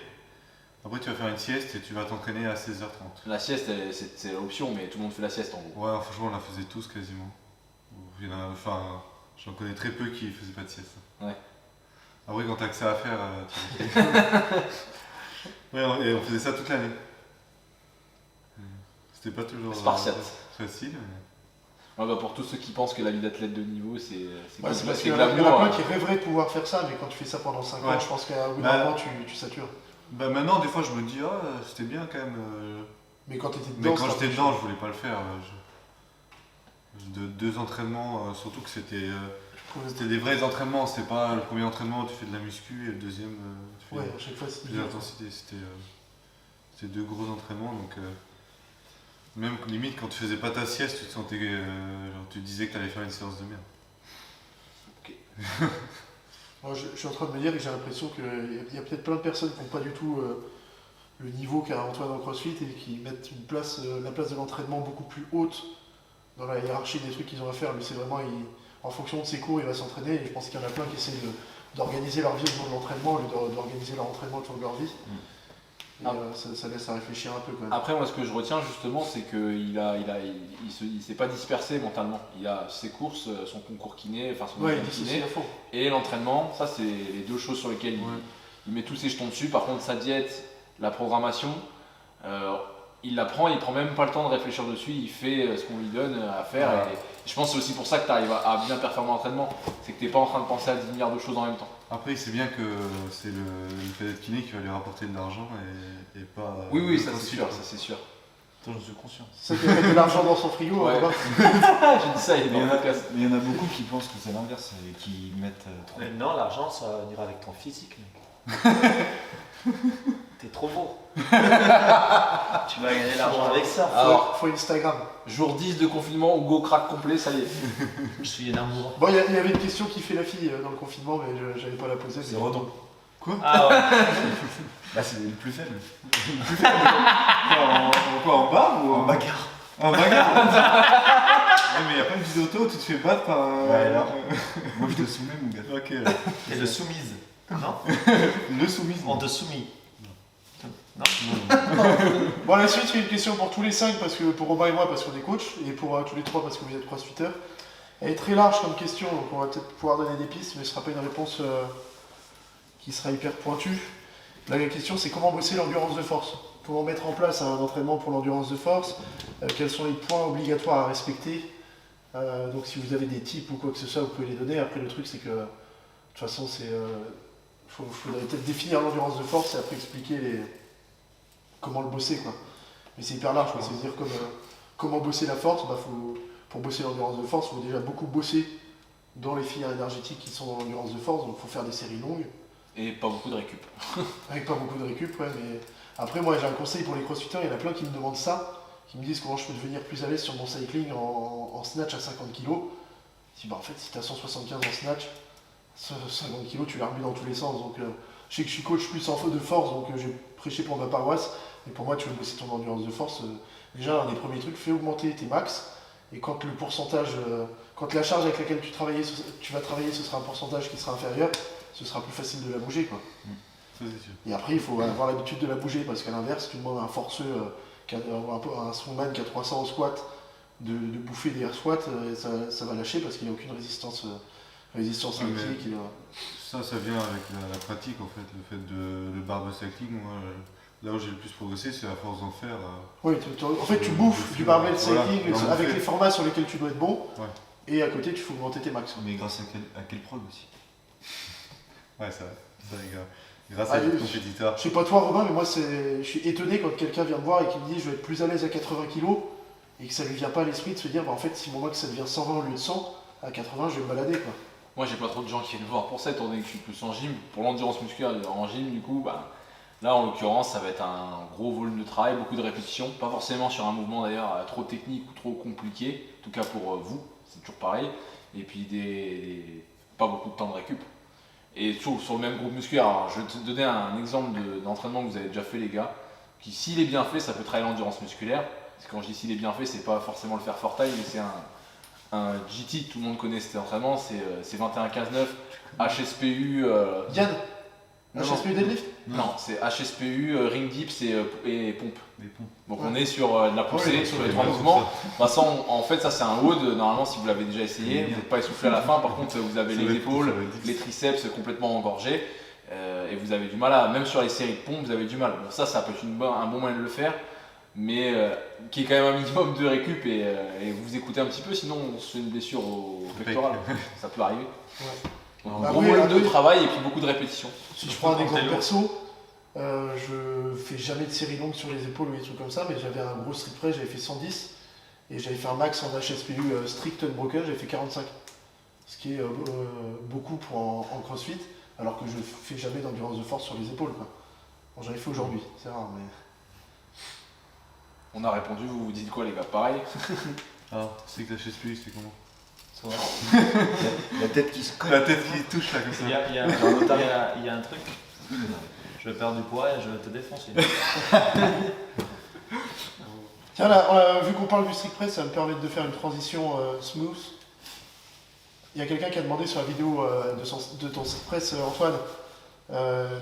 Après tu vas faire une sieste et tu vas t'entraîner à 16h30. La sieste, c'est l'option, mais tout le monde fait la sieste en gros. Ouais, franchement on la faisait tous quasiment. J'en connais très peu qui faisaient pas de sieste. Ouais. Après quand t'as que ça à faire, tu Ouais, et on faisait ça toute l'année. C'était pas toujours Spartiate. facile. Ouais, bah, pour tous ceux qui pensent que la vie d'athlète de niveau, c'est Ouais, c'est parce c'est qu'il y en a glamour. plein qui rêveraient de pouvoir faire ça, mais quand tu fais ça pendant 5 ans, Ouais. je pense qu'à bout Bah, d'un moment, tu satures. Bah maintenant des fois je me dis c'était bien quand même. Mais quand t'étais Mais dedans, quand ça- j'étais dedans je voulais pas le faire. De 2 entraînements, surtout que c'était des vrais entraînements, c'était pas le premier entraînement où tu fais de la muscu et le deuxième tu fais Ouais, à chaque fois, c'est plus d'intensité. C'était 2 gros entraînements donc même limite quand tu faisais pas ta sieste tu te sentais genre tu te disais que t'allais faire une séance de merde. Moi, je suis en train de me dire que j'ai l'impression qu'il y a peut-être plein de personnes qui n'ont pas du tout le niveau qu'a Antoine en CrossFit et qui mettent la place de l'entraînement beaucoup plus haute dans la hiérarchie des trucs qu'ils ont à faire. Lui, c'est vraiment, en fonction de ses cours, il va s'entraîner et je pense qu'il y en a plein qui essaient d'organiser leur vie autour de l'entraînement au lieu d'organiser leur entraînement autour de leur vie. Et, ça laisse à réfléchir un peu quand même. Après, moi, ce que je retiens justement, c'est qu'il s'est pas dispersé mentalement. Il a ses courses, son concours kiné, enfin son Ouais, il concours dissocie kiné, à fond. et l'entraînement. Ça, c'est les deux choses sur lesquelles il met tous ses jetons dessus. Par contre, sa diète, la programmation, il la prend, il prend même pas le temps de réfléchir dessus. Il fait ce qu'on lui donne à faire. Ouais. Et je pense que c'est aussi pour ça que tu arrives à bien performer en entraînement. C'est que tu n'es pas en train de penser à 10 milliards de choses en même temps. Après il sait bien que c'est le fait d'être kiné qui va lui rapporter de l'argent et pas. Oui, le ça c'est CrossFit, sûr, quoi. ça c'est sûr. Attends, j'en suis conscient. C'est ça qui met de l'argent dans son frigo. Ouais. Robin. J'ai dit ça, il est Mais dans le podcast. il y en a beaucoup qui pensent que c'est l'inverse et qui mettent trop. Mais non, l'argent, ça ira avec ton physique. mec. T'es trop beau. Tu vas gagner l'argent avec ça. Alors, Faut Instagram. jour 10 de confinement, Hugo craque complet, ça y est. Je suis un amour. Bon, il y avait une question qui fait la fille dans le confinement, mais j'allais pas la poser. C'est mais- Redon. Ah ouais. Bah, c'est le plus faible. En barre ou En bagarre. En bagarre. Ouais, mais y a pas une vidéo auto où tu te fais battre par un. Ouais, alors. Moi, je te soumets, mon gars. Ok. Et de soumise. Non. Le soumis. On te soumis. Bon, la suite, c'est une question pour tous les 5, parce que pour Robin et moi, parce qu'on est coach, et pour tous les 3, parce que vous êtes crossfitters. Elle est très large comme question, donc on va peut-être pouvoir donner des pistes, mais ce ne sera pas une réponse qui sera hyper pointue. Là, la question, c'est comment bosser l'endurance de force. Comment mettre en place un entraînement pour l'endurance de force, quels sont les points obligatoires à respecter. Donc si vous avez des tips ou quoi que ce soit, vous pouvez les donner. Après, le truc, c'est que, de toute façon, faudrait peut-être définir l'endurance de force et après expliquer comment le bosser, quoi. Mais c'est hyper large, quoi. C'est-à-dire comment bosser la force. Pour bosser l'endurance de force, il faut déjà beaucoup bosser dans les filières énergétiques qui sont dans l'endurance de force, donc il faut faire des séries longues. Et pas beaucoup de récup. Avec pas beaucoup de récup, ouais, mais après moi j'ai un conseil pour les crossfitters, il y en a plein qui me demandent ça, qui me disent comment je peux devenir plus à l'aise sur mon cycling en snatch à 50 kg. Je dis bah en fait si tu as 175 en snatch, 50 kg tu l'as remis dans tous les sens, donc je sais que je suis coach plus en feu de force, donc j'ai prêché pour ma paroisse, et pour moi tu veux bosser ton endurance de force, déjà un des premiers trucs, fais augmenter tes max, et quand le pourcentage, quand la charge avec laquelle tu vas travailler ce sera un pourcentage qui sera inférieur, ce sera plus facile de la bouger, quoi. Ça, c'est sûr. Et après, il faut avoir l'habitude de la bouger, parce qu'à l'inverse, tu demandes à un forceux, un strongman qui a 300 au squat, de bouffer des air squats, ça va lâcher parce qu'il n'y a aucune résistance électrique. Ça vient avec la pratique, en fait. Le fait le barbell cycling, moi, là où j'ai le plus progressé, c'est à force d'en faire. Oui, en fait, tu bouffes du barbell cycling voilà, avec les formats sur lesquels tu dois être bon, Ouais. et à côté, tu fais augmenter tes max. Mais grâce à quel prog aussi. Ouais, c'est vrai. Ça, les gars. Grâce Ah, à des oui. compétiteurs. Je sais pas toi, Robin, mais moi, je suis étonné quand quelqu'un vient me voir et qui me dit je vais être plus à l'aise à 80 kg, et que ça lui vient pas à l'esprit de se dire, bah, en fait, si mon max ça devient 120 au lieu de 100, à 80, je vais me balader, quoi. Moi, j'ai pas trop de gens qui viennent me voir pour ça, étant donné que je suis plus en gym. Pour l'endurance musculaire en gym, du coup, là, en l'occurrence, ça va être un gros volume de travail, beaucoup de répétitions. Pas forcément sur un mouvement d'ailleurs trop technique ou trop compliqué, en tout cas pour vous, c'est toujours pareil. Et puis pas beaucoup de temps de récup. Et sur le même groupe musculaire, alors, je vais te donner un exemple d'entraînement que vous avez déjà fait, les gars, qui, s'il est bien fait, ça peut travailler l'endurance musculaire. Parce que quand je dis s'il est bien fait, c'est pas forcément le faire for time, mais c'est un GT, tout le monde connaît cet entraînement, c'est 21-15-9, HSPU. Yann, Non, HSPU deadlift? Non, c'est HSPU, ring dips et pompe. Des pompes. Donc Ouais. on est sur de la poussée, Ouais, sur ouais, les trois ouais, mouvements. Ça, en fait, ça c'est un WOD, normalement si vous l'avez déjà essayé, vous n'êtes pas essoufflé à la fin, par contre vous avez Ça les va être- épaules, ça va être les triceps complètement engorgés, et vous avez du mal même sur les séries de pompes, vous avez du mal. Bon, ça peut être un bon moyen de le faire, mais qui est quand même un minimum de récup, et vous écoutez un petit peu, sinon on se fait une blessure au pectoral, ça peut arriver. Ouais. Donc, Bah gros oui, volume de après- travail et puis beaucoup de répétitions. Si je prends un exemple Quand t'es perso, je fais jamais de série longue sur les épaules ou des trucs comme ça, mais j'avais un gros strict press, j'avais fait 110 et j'avais fait un max en HSPU strict unbroken, j'avais fait 45. Ce qui est beaucoup en crossfit, alors que je fais jamais d'endurance de force sur les épaules, quoi. Bon, j'en ai fait aujourd'hui, c'est rare, mais. On a répondu, vous dites quoi les gars? Pareil? Ah, c'est que la HSPU, c'est comment? Ça va. La tête qui se colle. La tête qui touche là, comme ça. Il y a un truc. Je vais perdre du poids et je vais te défoncer. Tiens, là, vu qu'on parle du strict press, ça va me permettre de faire une transition smooth. Il y a quelqu'un qui a demandé sur la vidéo de ton strict press, Antoine,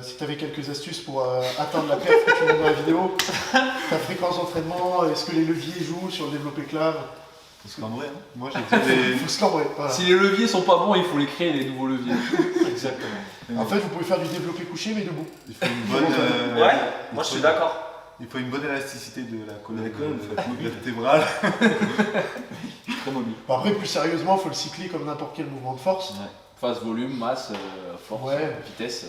si tu avais quelques astuces pour atteindre la perf que tu montres dans la vidéo, ta fréquence d'entraînement, est-ce que les leviers jouent sur le développé clave? Parce qu'en vrai, hein. Moi, j'ai dit Il faut se cambrer, voilà. Si les leviers sont pas bons, il faut les créer, les nouveaux leviers. Exactement. En fait, vous pouvez faire du développé couché, mais debout. il faut une bonne. Ouais, moi je suis d'accord. Il faut une bonne élasticité de la colonne faut être mobile. vertébrale. Très mobile. Bon, après, plus sérieusement, il faut le cycler comme n'importe quel mouvement de force. Phase, volume, masse, force, Ouais. vitesse.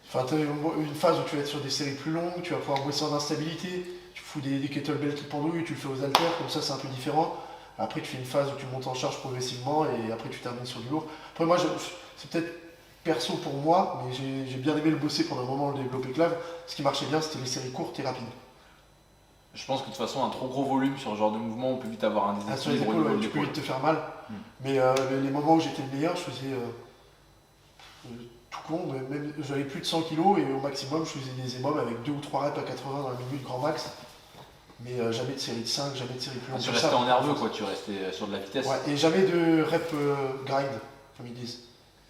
Enfin, tu as une phase où tu vas être sur des séries plus longues, tu vas pouvoir bosser en instabilité, tu fous des kettlebells qui pendouillent, tu le fais aux haltères, comme ça c'est un peu différent. Après, tu fais une phase où tu montes en charge progressivement et après tu termines sur du lourd. Après, moi, c'est peut-être perso pour moi, mais j'ai bien aimé le bosser pendant un moment, le développé clave. Ce qui marchait bien, c'était les séries courtes et rapides. Je pense que de toute façon, un trop gros volume sur ce genre de mouvement, on peut vite avoir un Ah, sur les déséquilibre au épaules, niveau ouais, de tu peux l'épaule. vite te faire mal. Mais les moments où j'étais le meilleur, je faisais tout con, mais même j'avais plus de 100 kg et au maximum je faisais des EMOM avec 2 ou 3 reps à 80 dans la minute grand max. Mais jamais de série de 5, jamais de série plus longue. Tu que restais ça. en nerveux quoi, tu restais sur de la vitesse. Ouais, et jamais de rep grind, comme ils disent.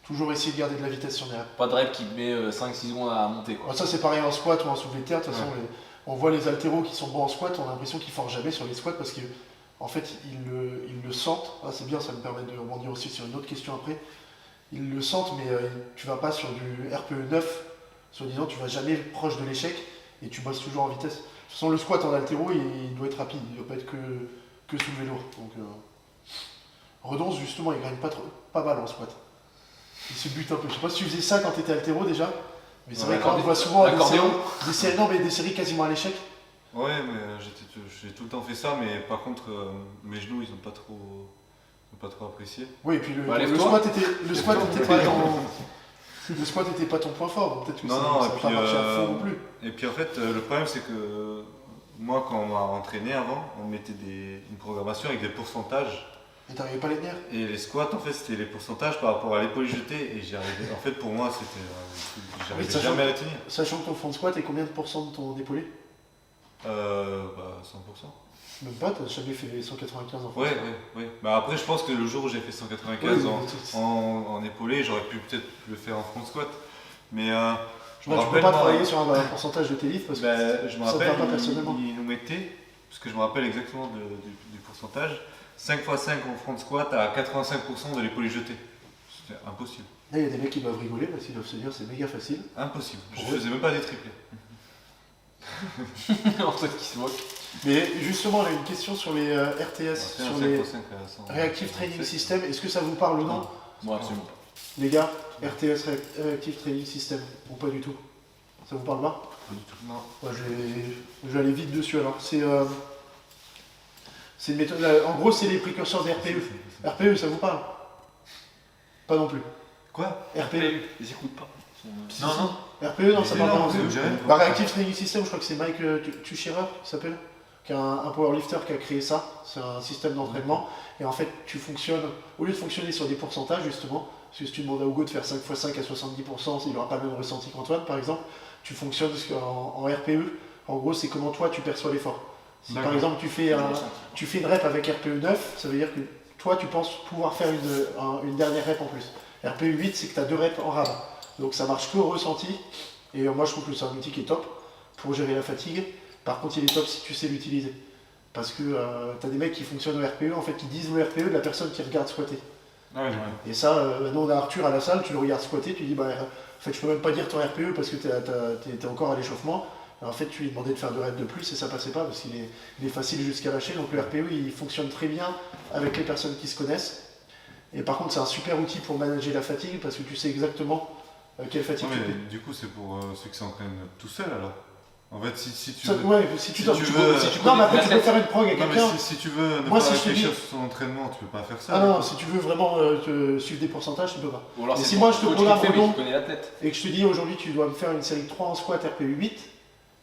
Toujours essayer de garder de la vitesse sur les reps. Pas de rep qui te met 5-6 secondes à monter quoi. Ça c'est pareil en squat ou en soulevé de terre, de toute façon on voit les haltéros qui sont bons en squat, on a l'impression qu'ils forcent jamais sur les squats parce qu'en fait ils le sentent. Ah, c'est bien, ça me permet de rebondir aussi sur une autre question après. Ils le sentent mais tu vas pas sur du RPE 9, soi-disant tu vas jamais proche de l'échec et tu bosses toujours en vitesse. De toute façon le squat en haltéro il doit être rapide, il doit pas être que soulevé lourd. Donc Redonce justement il gagne pas mal en squat. Il se bute un peu. Je sais pas si tu faisais ça quand tu étais haltéro déjà, mais c'est vrai qu'on voit souvent des séries quasiment à l'échec. Ouais, mais j'ai tout le temps fait ça, mais par contre, mes genoux, ils n'ont pas trop apprécié. Oui, et puis Bah, le squat était pas ton point fort, donc peut-être que ça n'a pas marché à fond non plus. Et puis en fait, le problème, c'est que moi, quand on m'a entraîné avant, on mettait une programmation avec des pourcentages. Et t'arrivais pas à les tenir. Et les squats, en fait, c'était les pourcentages par rapport à l'épaule jetée. Et j'y arrivais. En fait, pour moi, j'arrivais jamais à la tenir. Sachant que ton fond de squat est combien de pourcents de ton épaulé 100%. Même pas, t'as jamais fait 195 en Ouais. Bah après, je pense que le jour où j'ai fait 195 en épaulé, j'aurais pu peut-être le faire en front squat. Mais je me tu rappelle. peux pas travailler sur un pourcentage de tes livres parce que je me ça te va rappelle, pas personnellement. ils nous mettaient, parce que je me rappelle exactement du pourcentage, 5 x 5 en front squat à 85% de l'épaule jetée. C'était impossible. Là, il y a des mecs qui doivent rigoler parce qu'ils doivent se dire c'est méga facile. Impossible. Je faisais même pas des triplés. Antoine qui se moque. Mais justement, on a une question sur les RTS, sur les Reactive Training System. System. Est-ce que ça vous parle ou non Moi absolument pas. Les gars, RTS Reactive Training System, ou pas du tout? Ça vous parle pas? Pas du tout. Non. Moi, je vais aller vite dessus alors. C'est une méthode. En gros, c'est les précurseurs des RPE. RPE, ça vous parle? Pas non plus. Quoi? RPE. Ils écoutent pas. Non. RPE, non, ça parle pas non plus. c'est jamais. Bah, Reactive Training System, je crois que c'est Mike Tucherer qui s'appelle, qui est un powerlifter qui a créé ça. C'est un système d'entraînement. Et en fait, tu fonctionnes, au lieu de fonctionner sur des pourcentages justement, parce que si tu demandes à Hugo de faire 5 x 5 à 70%, il n'aura pas le même ressenti qu'Antoine par exemple, tu fonctionnes en RPE. En gros, c'est comment toi tu perçois l'effort. Si par exemple tu fais une rep avec RPE 9, ça veut dire que toi tu penses pouvoir faire une dernière rep en plus. RPE 8, c'est que tu as 2 reps en rab. Donc ça marche que au ressenti. Et moi je trouve que c'est un outil qui est top pour gérer la fatigue. Par contre, il est top si tu sais l'utiliser. Parce que tu as des mecs qui fonctionnent au RPE, en fait, qui disent le RPE de la personne qui regarde squatter. Et ça, nous on a Arthur à la salle, tu le regardes squatter, tu dis bah en fait je peux même pas dire ton RPE parce que t'es encore à l'échauffement. En fait tu lui demandais de faire 2 reps de plus et ça passait pas parce qu'il est facile jusqu'à lâcher. Donc le RPE il fonctionne très bien avec les personnes qui se connaissent. Et par contre c'est un super outil pour manager la fatigue parce que tu sais exactement quelle fatigue tu fais. Du coup c'est pour ceux qui s'entraînent tout seuls alors. En fait, si tu Ça, veux. ouais, si tu si dois- tu tu veux- peux- si tu non, connais mais après tu peux l'athlète. faire une prog avec Non, mais quelqu'un. si tu veux ne Moi, pas si je te réfléchir dis- sur son entraînement, tu peux pas faire ça. Ah non, si tu veux vraiment suivre des pourcentages, tu peux pas. Ou alors Et c'est si ton moi, je te coach programme qui le fait, Redon- mais qui connaît l'athlète. Et que je te dis aujourd'hui tu dois me faire une série de 3 en squat RPE 8,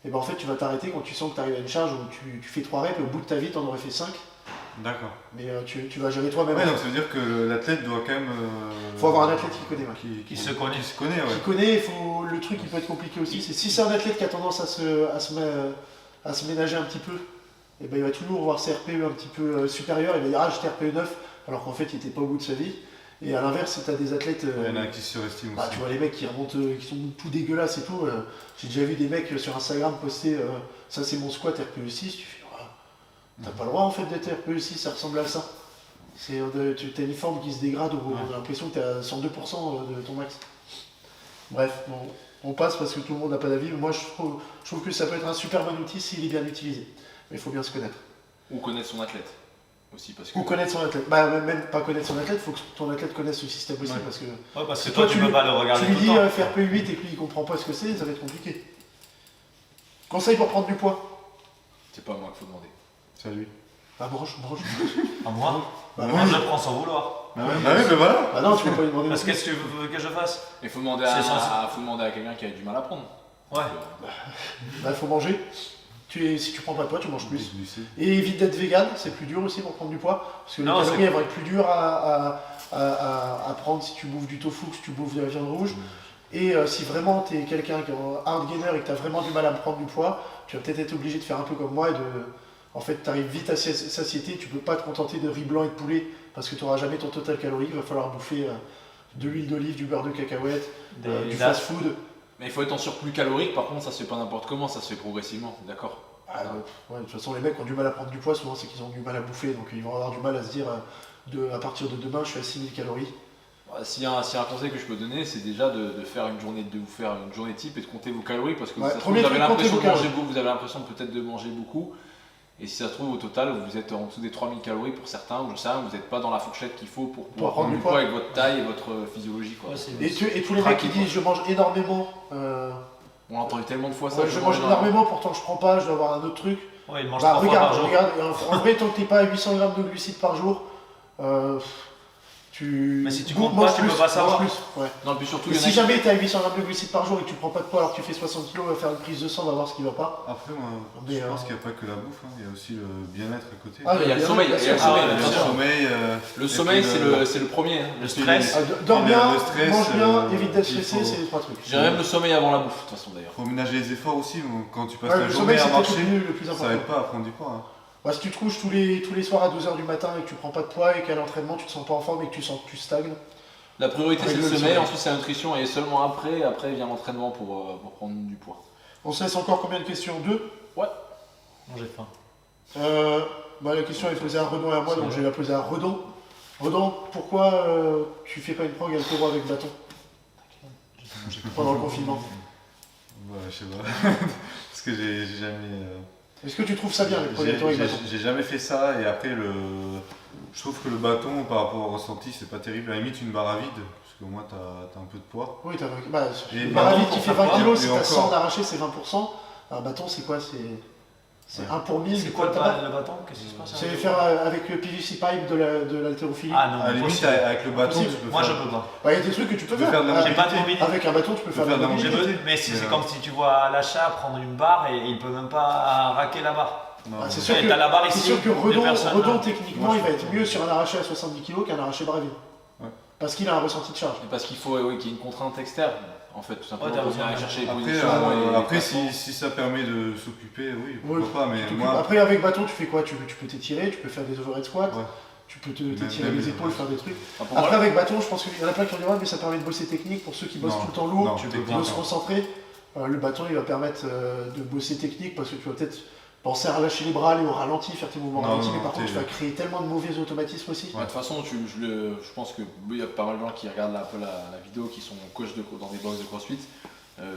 et ben en fait tu vas t'arrêter quand tu sens que tu arrives à une charge où tu fais 3 reps et au bout de ta vie tu en aurais fait 5, D'accord. mais tu vas gérer toi-même. Ouais, donc ça veut dire que l'athlète doit quand même. Faut avoir un athlète qui connaît, ouais. Qui se connaît. Qui se connaît, ouais. Qui connaît, le truc qui peut être compliqué aussi, c'est si c'est un athlète qui a tendance à se ménager un petit peu, et ben il va toujours voir ses RPE un petit peu supérieurs, il va dire ah j'étais RPE 9, alors qu'en fait il était pas au bout de sa vie. Et à l'inverse, si tu as des athlètes. Il y en a qui se surestiment Bah, aussi. tu vois les mecs qui remontent, qui sont tout dégueulasses et tout. J'ai déjà vu des mecs sur Instagram poster ça c'est mon squat RPE 6. Tu fais t'as pas le droit en fait d'être RPE 6, ça ressemble à ça. Tu as une forme qui se dégrade, on a l'impression que tu à 102% de ton max. Bref, bon, on passe parce que tout le monde n'a pas d'avis. Moi je trouve que ça peut être un super bon outil s'il est bien utilisé. Mais il faut bien se connaître. Ou connaître son athlète. Aussi parce que. Ou connaître son athlète. Bah même pas connaître son athlète, il faut que ton athlète connaisse le système aussi parce que. Ouais, parce que Si toi, toi, tu tu peux pas le regarder Tu lui tout le dis temps. faire P8 et que lui il comprend pas ce que c'est, ça va être compliqué. Conseil pour prendre du poids. C'est pas à moi qu'il faut demander. C'est à lui. Bah branche. À moi Bah, Moi, je le prends sans vouloir. Bah oui, mais voilà. Bah non, tu peux pas lui demander. Parce que non plus. qu'est-ce que tu veux que je fasse Il faut demander C'est censé- faut demander à quelqu'un qui a du mal à prendre. Ouais. Bah faut manger. Si tu prends pas de poids, tu manges plus. Glucides. Et évite d'être vegan, c'est plus dur aussi pour prendre du poids. Parce que Non, les calories c'est- elles vont être plus dures à prendre si tu bouffes du tofu que si tu bouffes de la viande rouge. Et si vraiment tu es quelqu'un qui est un hard gainer et que tu as vraiment du mal à prendre du poids, tu vas peut-être être obligé de faire un peu comme moi et en fait, tu arrives vite à satiété, tu peux pas te contenter de riz blanc et de poulet parce que tu n'auras jamais ton total calorique, il va falloir bouffer de l'huile d'olive, du beurre de cacahuète, du dates. fast-food. Mais il faut être en surplus calorique, par contre, ça se fait pas n'importe comment, ça se fait progressivement, d'accord? Ah, ouais, de toute façon, les mecs qui ont du mal à prendre du poids, souvent c'est qu'ils ont du mal à bouffer, donc ils vont avoir du mal à se dire à partir de demain, je suis à 6000 calories. S'il y a un conseil que je peux donner, c'est déjà de faire une journée type et de compter vos calories parce que Ouais, ça se trouve, premier vous avez truc, comptez l'impression vos de manger calories. beaucoup, vous avez l'impression peut-être de manger beaucoup. Et si ça se trouve, au total, vous êtes en dessous des 3000 calories pour certains, ou je sais rien, vous n'êtes pas dans la fourchette qu'il faut pour pouvoir prendre du poids avec votre taille et votre physiologie, quoi. Ouais, c'est- Et tous les mecs qui disent je mange énormément, On a entendu tellement de fois ça. ouais, je mange énormément, pourtant je prends pas, je dois avoir un autre truc. Ouais, il mange Bah 3 fois par regarde, jour. regarde, en vrai, tant que t'es pas à 800 grammes de glucides par jour, tu. Mais si tu Mange comptes pas, tu plus, peux pas savoir. mange plus, ouais. Non, puis surtout, Et il y en a si qui- jamais t'es à 800 grammes de glucides par jour et que tu prends pas de poids alors que tu fais 60 kg, va faire une prise de sang, va voir ce qui va pas. Après, moi, Mais, je pense qu'il n'y a pas que la bouffe, hein, il y a aussi le bien-être à côté. Ah, il y a le bien sommeil, sûr, il y a le bien sûr. sommeil, Ah ouais, bien Le sûr. sommeil, Le et sommeil, puis c'est le premier. hein. Le stress. Dors Et bien, le stress, mange bien, évite d'être il stressé, faut- c'est les trois trucs. Je dirais même le sommeil avant la bouffe, de toute façon d'ailleurs. faut ménager les efforts aussi. Donc, quand tu passes Ouais, la le journée sommeil, à c'est marcher, peut-être le plus ça important. aide pas à prendre du poids. Hein. Bah, si tu te couches tous les soirs à 2h du matin et que tu prends pas de poids et qu'à l'entraînement tu te sens pas en forme et que tu sens que tu stagnes, La priorité c'est Règle le le sommeil, sommeil. ensuite c'est la nutrition et seulement après vient l'entraînement pour prendre du poids. on se laisse encore combien de questions? 2. Non, j'ai faim. Bah, la question est posée à Redon et à moi, donc je vais la poser à Redon. Redon, pourquoi tu fais pas une prog altéro avec bâton pendant le confinement? Ouais, je sais pas. Parce que j'ai jamais. Est-ce que tu trouves ça bien les prog J'ai- altéro avec j'ai- bâton? J'ai jamais fait ça et après je trouve que le bâton par rapport au ressenti c'est pas terrible. À la limite une barre à vide parce qu'au moins t'as un peu de poids. Oui, bah, Et une barre à vide bâton, qui pour fait faire 20 quoi kg, si Et t'as encore. 100 d'arraché, c'est 20%. Un bâton, c'est quoi? C'est Ouais. 1 pour 1000 C'est du quoi poids de tabac. le bâton? Qu'est-ce qui se passe? C'est faire avec le PVC pipe de l'haltérophilie. Ah non, À la limite impossible. avec le bâton Impossible. tu peux Moi je faire. peux pas. Bah, il y a des trucs que tu peux Tu peux faire. faire de la Ah, J'ai pas de mobilité. avec un bâton, tu peux faire de la faire de la mobilité. mobilité. Mais c'est Mais, comme si tu vois à l'achat prendre une barre et il peut même pas raquer la barre. Non, Ah, non. c'est sûr Et que- t'as la barre C'est ici. sûr que des Redon, personnes, Redon, non. techniquement, Moi, il je va trouve être mieux sur un arraché à 70 kg qu'un arraché bras vide. Ouais. Parce qu'il a un ressenti de charge. Et parce qu'il faut qu'il y ait une contrainte externe, en fait, tout simplement, Ouais, t'as pour venir raison. aller chercher les Après, positions. et après les si ça permet de s'occuper, oui, pourquoi Ouais, pas, mais Tu- moi, Après, avec bâton, tu fais quoi? Tu peux t'étirer, tu peux faire des overhead squats, Ouais. tu peux Même- t'étirer même les les épaules, overhead. faire des trucs. Enfin, pour moi, Après, avec bâton, je pense qu'il y en a plein qui ont dit ouais, mais ça permet de bosser technique pour ceux qui bossent Non, tout le temps lourd, non, tu peux techniquement, de se concentrer. Le bâton, il va permettre de bosser technique parce que tu vas peut-être penser à relâcher les bras, aller au ralenti, faire tes mouvements Non, ralentis, non, mais par non, contre, tu t'es- vas créer tellement de mauvais automatismes aussi. de toute façon, je pense que il y a pas mal de gens qui regardent un peu la vidéo, qui sont coachs dans des box de CrossFit,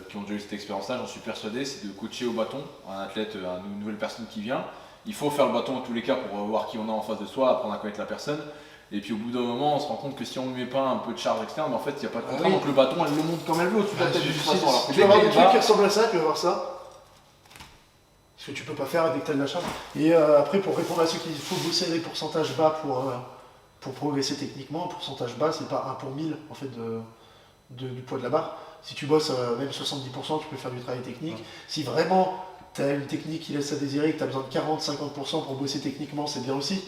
qui ont déjà eu cette expérience-là, j'en suis persuadé, c'est de coacher au bâton un athlète, une nouvelle personne qui vient. Il faut faire le bâton en tous les cas pour voir qui on a en face de soi, apprendre à connaître la personne. Et puis au bout d'un moment, on se rend compte que si on ne met pas un peu de charge externe, mais en fait, il n'y a pas de contrainte, oui. donc le bâton, elle le monte comme elle veut au-dessus de la tête de toute façon. Alors que Tu dès vas avoir qu'elle des est trucs bas- qui ressemblent à ça, tu vas voir ça. Ce que tu peux pas faire dès que tu as de la charge. Et après, pour répondre à ceux qui disent qu'il faut bosser les pourcentages bas pour progresser techniquement, pourcentage bas, c'est pas 1 pour 1000 en fait du poids de la barre. Si tu bosses même 70%, tu peux faire du travail technique. Ouais. Si vraiment tu as une technique qui laisse à désirer, que tu as besoin de 40-50% pour bosser techniquement, c'est bien aussi.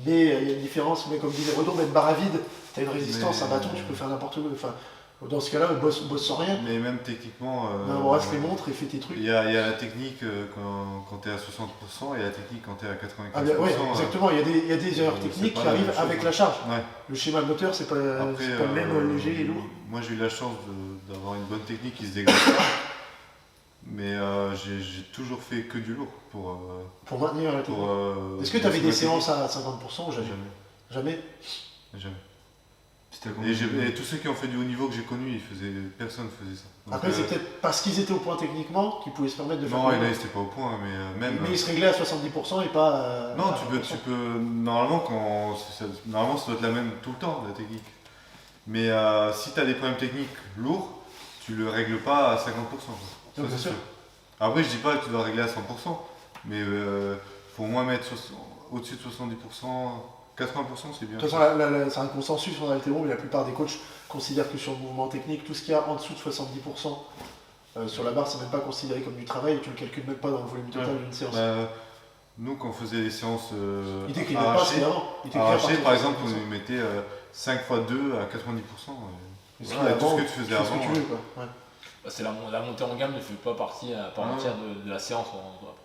Mais il y a une différence, mais comme disait Redon, même barre à vide, tu as une résistance, Mais- un bâton, tu peux faire n'importe quoi. Enfin, dans ce cas-là, bosse sans rien. mais même techniquement, On reste les montres et fais tes trucs. il y a la technique quand tu es à 60% et la technique quand tu es à 95%. Ah, bien, ouais, exactement, il y a des erreurs c'est techniques pas qui la arrivent même chose, avec hein. la charge. Ouais. Le schéma moteur, c'est pas, Après, c'est pas le même léger et lourd. Moi j'ai eu la chance d'avoir une bonne technique qui se dégrade pas. Mais j'ai toujours fait que du lourd pour. Pour maintenir la technique. Est-ce que tu avais bosser des ma séances à 50% ou technique. jamais? Jamais. Jamais. Jamais. C'était Et tous ceux qui ont fait du haut niveau que j'ai connu, personne faisait ça. Donc, Après, c'est peut-être parce qu'ils étaient au point techniquement qu'ils pouvaient se permettre de faire non, plus là loin. c'était pas au point, mais même. Mais ils se réglaient à 70% et pas. Non, à tu 100%. peux. Normalement, normalement, ça doit être la même tout le temps, la technique. Mais si tu as des problèmes techniques lourds, tu le règles pas à 50%. quoi. Ça, Non, bien c'est sûr. sûr. Après, je dis pas que tu dois régler à 100%, mais faut au moins mettre au-dessus de 70%. 80% c'est bien. De toute façon, c'est un consensus en haltéro, mais la plupart des coachs considèrent que sur le mouvement technique, tout ce qu'il y a en dessous de 70% sur la barre, c'est même pas considéré comme du travail et tu le calcules même pas dans le volume total Ouais. d'une séance. Nous, quand on faisait des séances Il décrivait pas ce qu'il y a avant. Il décrivait à arrachées, partir par de exemple, 70%. on y mettait 5 x 2 à 90%. Et Ouais, tout ce que tu faisais tu fais ce que avant, tu veux, quoi. Ouais. Bah, la montée en gamme ne fait pas partie à part Ah. entière de la séance,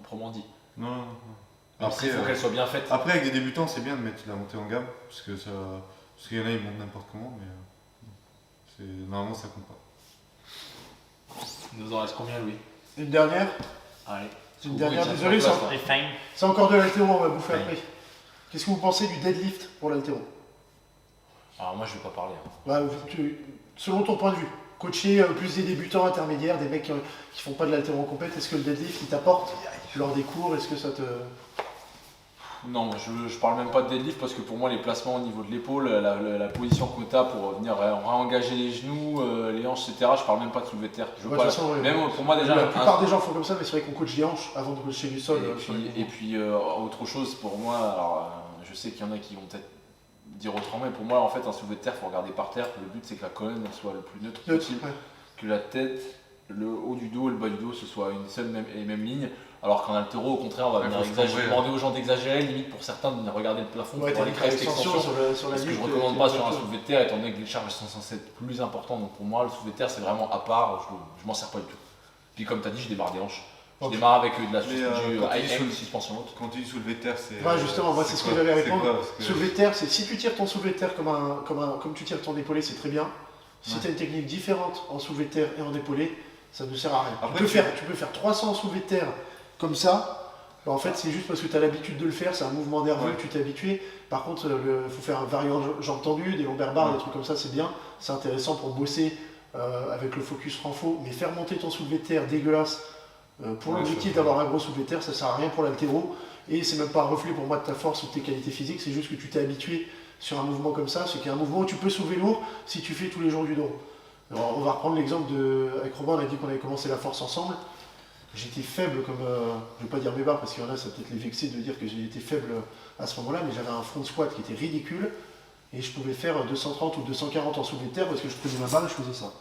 proprement dit. Non, non, non. Après, il faut euh, qu'elle soit bien faite. Après, avec des débutants, c'est bien de mettre la montée en gamme, parce que ça, parce qu'il y en a, ils montent n'importe comment, mais normalement, ça compte pas. Il nous en reste combien, Louis? Une dernière. Allez. Une dernière, Oui, désolé, ça ça. se passe, Et fin. C'est encore de l'haltéro, on va bouffer Ouais. après. Qu'est-ce que vous pensez du deadlift pour l'haltéro? Alors moi, je vais pas parler. Hein. Bah, selon ton point de vue, coacher plus des débutants, intermédiaires, des mecs qui font pas de l'haltéro en compète, est-ce que le deadlift il t'apporte lors des cours? Est-ce que ça te. Non, moi, je parle même pas de deadlift parce que pour moi, les placements au niveau de l'épaule, la position que tu as pour venir réengager les genoux, les hanches, etc., je parle même pas de soulevé de terre. Je veux Ouais, de pas- toute façon, ouais. Même pour moi, déjà, La plupart des gens font comme ça, mais c'est vrai qu'on coach des hanches avant de coacher du sol. Et puis, autre chose pour moi, alors je sais qu'il y en a qui vont peut-être dire autrement, mais pour moi, en fait, un soulevé de terre, il faut regarder par terre. Le but, c'est que la colonne elle soit le plus neutre possible, Ouais. que la tête, le haut du dos et le bas du dos, ce soit une seule et même ligne. Alors qu'en haltéro, au contraire, on va Ouais, venir faut se combrer, demander aux gens d'exagérer, limite pour certains de venir regarder le plafond Ouais, pour t'as aller une créer cette extension extension. sur la Ce que je ligne recommande qui- pas qui- sur un qui- soulevé de terre, étant donné que les charges sont censées être plus importantes. Donc pour moi, le soulevé de terre, c'est vraiment à part, je m'en sers pas du tout. Puis comme tu as dit, je démarre des hanches. Je Ok. démarre avec de la Mais, du quand tu dis high sous- suspension haute. Quand tu dis soulevé de terre, c'est. Ouais, justement, moi, c'est ce que quoi j'allais C'est répondre. quoi Parce que- Soulevé de terre, c'est si tu tires ton soulevé de terre comme tu tires ton épaulé, c'est très bien. Si Ouais. tu as une technique différente en soulevé de terre et en épaulé, ça ne sert à rien. Après, Tu peux faire 300 soulevés de terre comme ça. Bah, en fait, c'est juste parce que tu as l'habitude de le faire, c'est un mouvement nerveux Ouais. que tu t'es habitué. Par contre, il faut faire un variant jambes tendues, des lombaires barres, Ouais. des trucs comme ça, c'est bien. C'est intéressant pour bosser avec le focus renfo. Mais faire monter ton soulevé de terre dégueulasse pour Ouais, l'objectif ça- d'avoir un gros soulevé de terre, ça sert à rien pour l'haltéro. Et c'est même pas un reflet pour moi de ta force ou de tes qualités physiques, c'est juste que tu t'es habitué sur un mouvement comme ça. C'est qu'il y a un mouvement où tu peux soulever lourd si tu fais tous les jours du dos. Alors, on va reprendre l'exemple avec Robin, on a dit qu'on avait commencé la force ensemble. J'étais faible comme, je vais pas dire mes barres parce qu'il y en a, ça peut-être les vexer de dire que j'ai été faible à ce moment-là, mais j'avais un front squat qui était ridicule et je pouvais faire 230 ou 240 en soulevé de terre parce que je prenais ma barre et je faisais ça.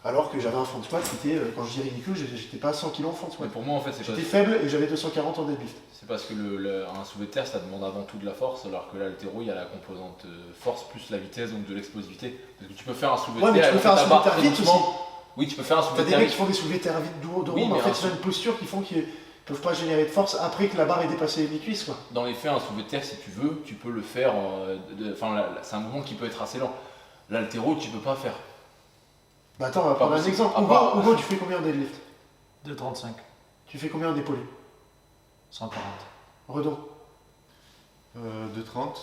Alors que j'avais un front squat qui était, quand je dis ridicule, j'étais pas à 100 kg en front Mais squat. pour moi, en fait, J'étais faible et j'avais 240 en deadlift. c'est parce que un soulevé de terre, ça demande avant tout de la force, alors que l'haltéro, il y a la composante force plus la vitesse, donc de l'explosivité. Parce que tu peux faire un soulevé Ouais, de mais terre. tu peux et faire un ta soulevé de barre terre vite très aussi. doucement. Oui, tu peux faire un T'as soulevé de des terre mecs qui vite. font des soulevés de terre vite de Oui, rond, mais mais en fait un ils ont une posture qui font qu'ils peuvent pas générer de force après que la barre ait dépassé les cuisses, quoi. Dans les faits, un soulevé de terre, si tu veux, tu peux le faire. C'est un mouvement qui peut être assez lent. L'haltéro, tu peux pas faire. Bah attends, on va prendre un possible. exemple. À part- Hugo, tu fais combien en deadlift? 2,35. Tu fais combien en épaulé? 140. Redon, 2,30.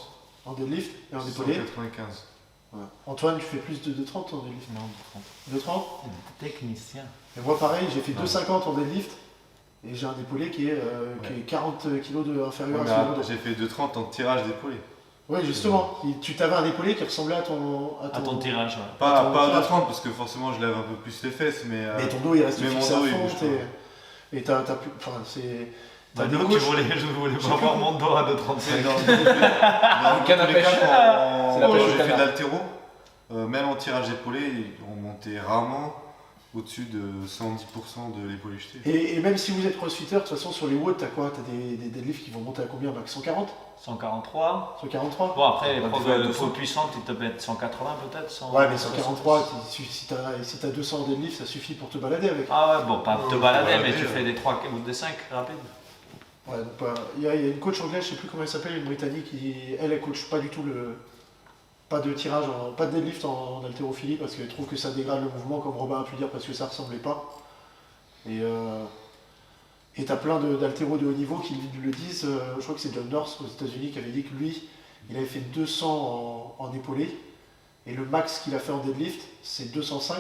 en deadlift et en épaulé. 195. Antoine, tu fais plus de 2,30 en deadlift? Non, 2,30? Technicien. Et moi pareil, j'ai fait Ouais. 2,50 en deadlift et j'ai un épaulé qui est 40 kg inférieur à Ouais, celui de mais j'ai fait 2,30 en tirage d'épaulé. Oui, justement. Tu t'avais un épaulé qui ressemblait à ton. À ton tirage, ouais. Pas, Attends, pas tirage. 2,30 parce que forcément je lève un peu plus les fesses, mais. Mais ton dos il reste mais mon fixé à dos, il fond. bouge Et t'as plus. Enfin, c'est. Bah, T'as des nous, coachs. je voulais pas voir mon dos à 2,35. C'est dans tous canne à les pêche. cas, C'est la quand pêche au j'ai fait canard. d'haltéro, même en tirage d'épaulé, on montait rarement au-dessus de 110% de l'épaulé jeté. Et même si vous êtes crossfitter, de toute façon, sur les watts, t'as quoi? T'as des deadlifts qui vont monter à combien, Max? 140? 143. 143? Bon, après, les On profs devait de être poids 200. puissante, ils te mettent 180 peut-être. 100, Ouais, mais 143, 160. si t'as 200 en deadlift, ça suffit pour te balader avec. Ah ouais, bon, pas te Ouais, balader, balader, mais tu ouais. fais des 3 ou des 5 rapides. Ouais, donc, il y a une coach anglaise, je sais plus comment elle s'appelle, une britannique, elle coach pas du tout pas de tirage, pas de deadlift en haltérophilie parce qu'elle trouve que ça dégrade le mouvement, comme Robin a pu dire, parce que ça ressemblait pas. Et t'as plein d'haltéros de haut niveau qui le disent, je crois que c'est John North aux États-Unis qui avait dit que lui, il avait fait 200 en épaulé, et le max qu'il a fait en deadlift, c'est 205,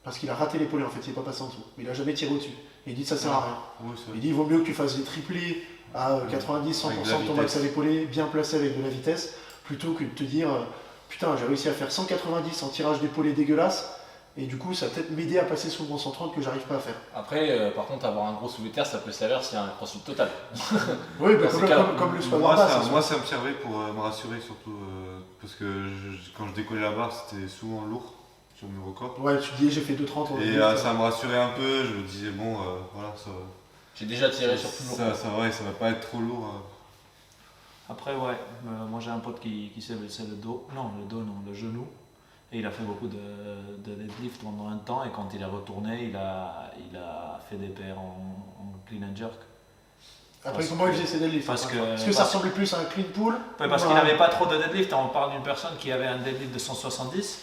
parce qu'il a raté l'épaulé en fait, il n'est pas passé en dessous, mais il a jamais tiré au-dessus. Et il dit ça sert à rien. Ouais, ça- Il dit il vaut mieux que tu fasses des triplés à 90-100% Avec de de la ton max à vitesse. l'épaulé, bien placé avec de la vitesse, plutôt que de te dire putain j'ai réussi à faire 190 en tirage d'épaulé dégueulasse, et du coup ça va peut-être m'aider à passer sous le 130 que j'arrive pas à faire. Après, par contre, avoir un gros soulevé de terre, ça peut servir s'il y a un crossfit total. Oui, mais Dans ces cas-là, comme le squat Moi, barre, ça, ça, moi, ça me servait pour me rassurer surtout parce que quand je décollais la barre, c'était souvent lourd sur mes records. Ouais, tu dis j'ai fait 2,30 en Et deadlift, ça me rassurait un peu, je me disais bon, voilà, J'ai déjà tiré sur plus lourd. ça va pas être trop lourd. Après, ouais, moi j'ai un pote qui s'est blessé le dos. Non, le dos, non, le genou. Et il a fait beaucoup de deadlift pendant un temps, et quand il est retourné, il a fait des PR en clean and jerk. Après, comment il faisait ses deadlifts? Est-ce que ça ressemblait plus à un clean pull? Ouais, parce qu'il n'avait pas trop de deadlift. On parle d'une personne qui avait un deadlift de 170,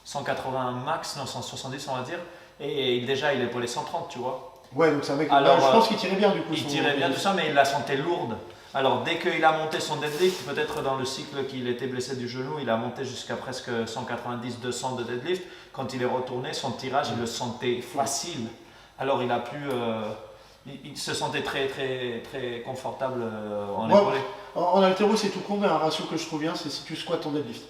180 max, non 170 on va dire, et déjà il épaulait 130, tu vois. Ouais, donc c'est un mec. Alors, je pense qu'il tirait bien du coup. Il tirait bien tout ça, mais il la sentait lourde. Alors dès qu'il a monté son deadlift, peut-être dans le cycle qu'il était blessé du genou, il a monté jusqu'à presque 190-200 de deadlift. Quand il est retourné, son tirage, il le sentait facile. Alors il a pu, il se sentait très très très confortable en épaulé. En haltéro, c'est tout con, mais un ratio que je trouve bien, c'est si tu squats ton deadlift.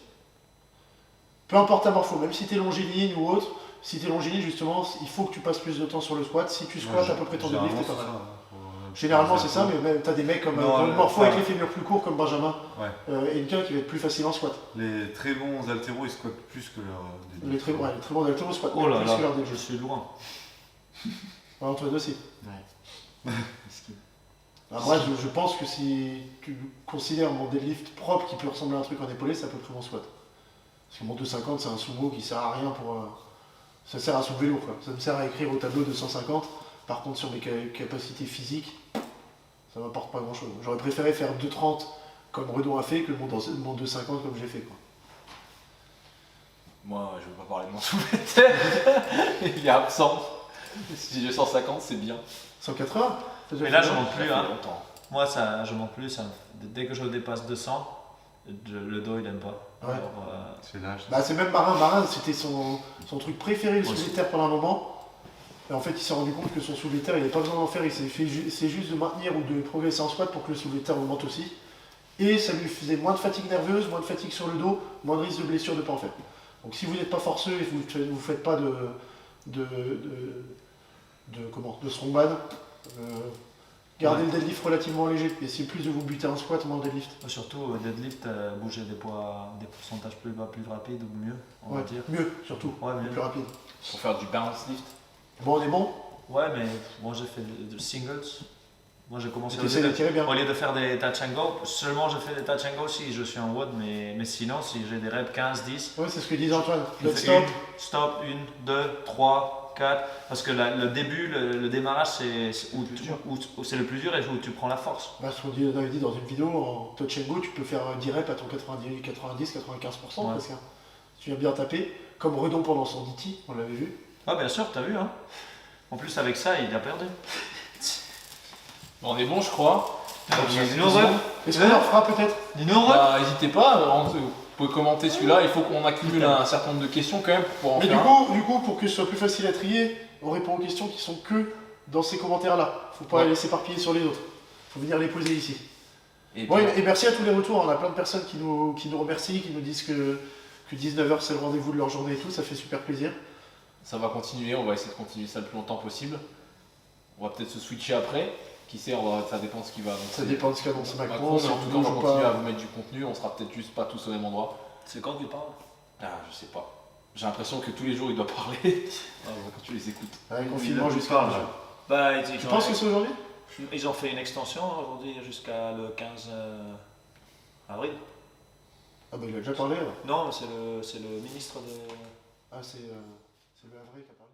Peu importe ta morpho, même si tu es longiligne ou autre, si tu es longiligne justement, il faut que tu passes plus de temps sur le squat. Si tu squats à peu près ton deadlift, t'es pas mal. Généralement c'est ça, mais même t'as des mecs comme morpho avec les fémurs plus courts comme Benjamin et Enka qui va être plus facile en squat. Les très bons haltéros ils squattent plus que leur deadlift. Les très bons haltéros squattent Oh là plus là, que leur deadlift. je suis loin. Entre les deux aussi. Ouais. Moi je pense que si tu considères mon deadlift propre qui peut ressembler à un truc en épaulé, c'est à peu près mon squat. Parce que mon 250 c'est un sumo qui sert à rien pour. Ça sert à soulever lourd quoi. Ça me sert à écrire au tableau 250. Par contre, sur mes capacités physiques, ça m'apporte pas grand chose. J'aurais préféré faire 2,30 comme Redon a fait que mon 2,50 comme j'ai fait. Quoi. Moi, je veux pas parler de mon soulevé de terre. Il est absent. Si j'ai 150, c'est bien. 180 Mais là, je monte plus. Ça fait Hein. longtemps. Moi, je monte plus. Dès que je dépasse 200, le dos, il aime pas. Ouais. Alors, C'est l'âge. Bah, c'est même Marin. Marin, c'était son truc préféré, le soulevé de terre pendant un moment. Et en fait, il s'est rendu compte que son soulevé de terre, il n'avait pas besoin d'en faire. C'est juste de maintenir ou de progresser en squat pour que le soulevé de terre augmente aussi. Et ça lui faisait moins de fatigue nerveuse, moins de fatigue sur le dos, moins de risque de blessure de ne pas en faire. Donc si vous n'êtes pas forceux et que vous ne faites pas de strongman, gardez le deadlift relativement léger. Essayez plus de vous buter en squat moins en deadlift. surtout, deadlift, bouger des pourcentages plus bas, plus rapides ou mieux, on va dire. Mieux, surtout. Ouais, mieux. Plus rapide. Pour faire du balance lift. Bon, on est bon. Ouais, mais moi j'ai fait des singles. Moi j'ai commencé Essayez de tirer bien. au lieu de faire des touch and go. Seulement je fais des touch and go si je suis en WOD, mais sinon, si j'ai des reps 15, 10. Ouais, c'est ce que disait Antoine. je Let's fais stop. 1, 2, 3, 4. Parce que le début, le démarrage, c'est le plus dur et où tu prends la force. Bah, ce qu'on avait dit dans une vidéo, en touch and go, tu peux faire 10 reps à ton 90-95% parce que tu viens bien taper. Comme Redon pendant son DT, on l'avait vu. Ah, bien sûr, t'as vu, hein. En plus, avec ça, il a perdu. On est bon, je crois. Est-ce qu'on en fera peut-être? Bah, n'hésitez pas, vous pouvez commenter celui-là. Il faut qu'on accumule un certain nombre de questions quand même pour en Mais faire du coup, pour que ce soit plus facile à trier, on répond aux questions qui sont que dans ces commentaires-là. Faut pas les s'éparpiller sur les autres. Faut venir les poser ici. Et Bon, et merci à tous les retours. On a plein de personnes qui nous remercient, qui nous disent que 19h c'est le rendez-vous de leur journée et tout. Ça fait super plaisir. ça va continuer, on va essayer de continuer ça le plus longtemps possible. On va peut-être se switcher après. Qui sait, ça dépend de ce qui va annoncer. Ça dépend de ce qu'annonce Macron. Mais en tout cas, on va continuer pas... à vous mettre du contenu. On sera peut-être juste pas tous au même endroit. C'est quand tu parles? Ah, je sais pas. J'ai l'impression que tous les jours il doit parler. Quand tu les écoutes. Avec confinement jusqu'à là. Bah, Tu penses que c'est aujourd'hui? Ils ont fait une extension aujourd'hui jusqu'à le 15 avril. Ah bah il a déjà parlé là. Non, c'est le ministre de... Ah c'est le Havre qui a parlé.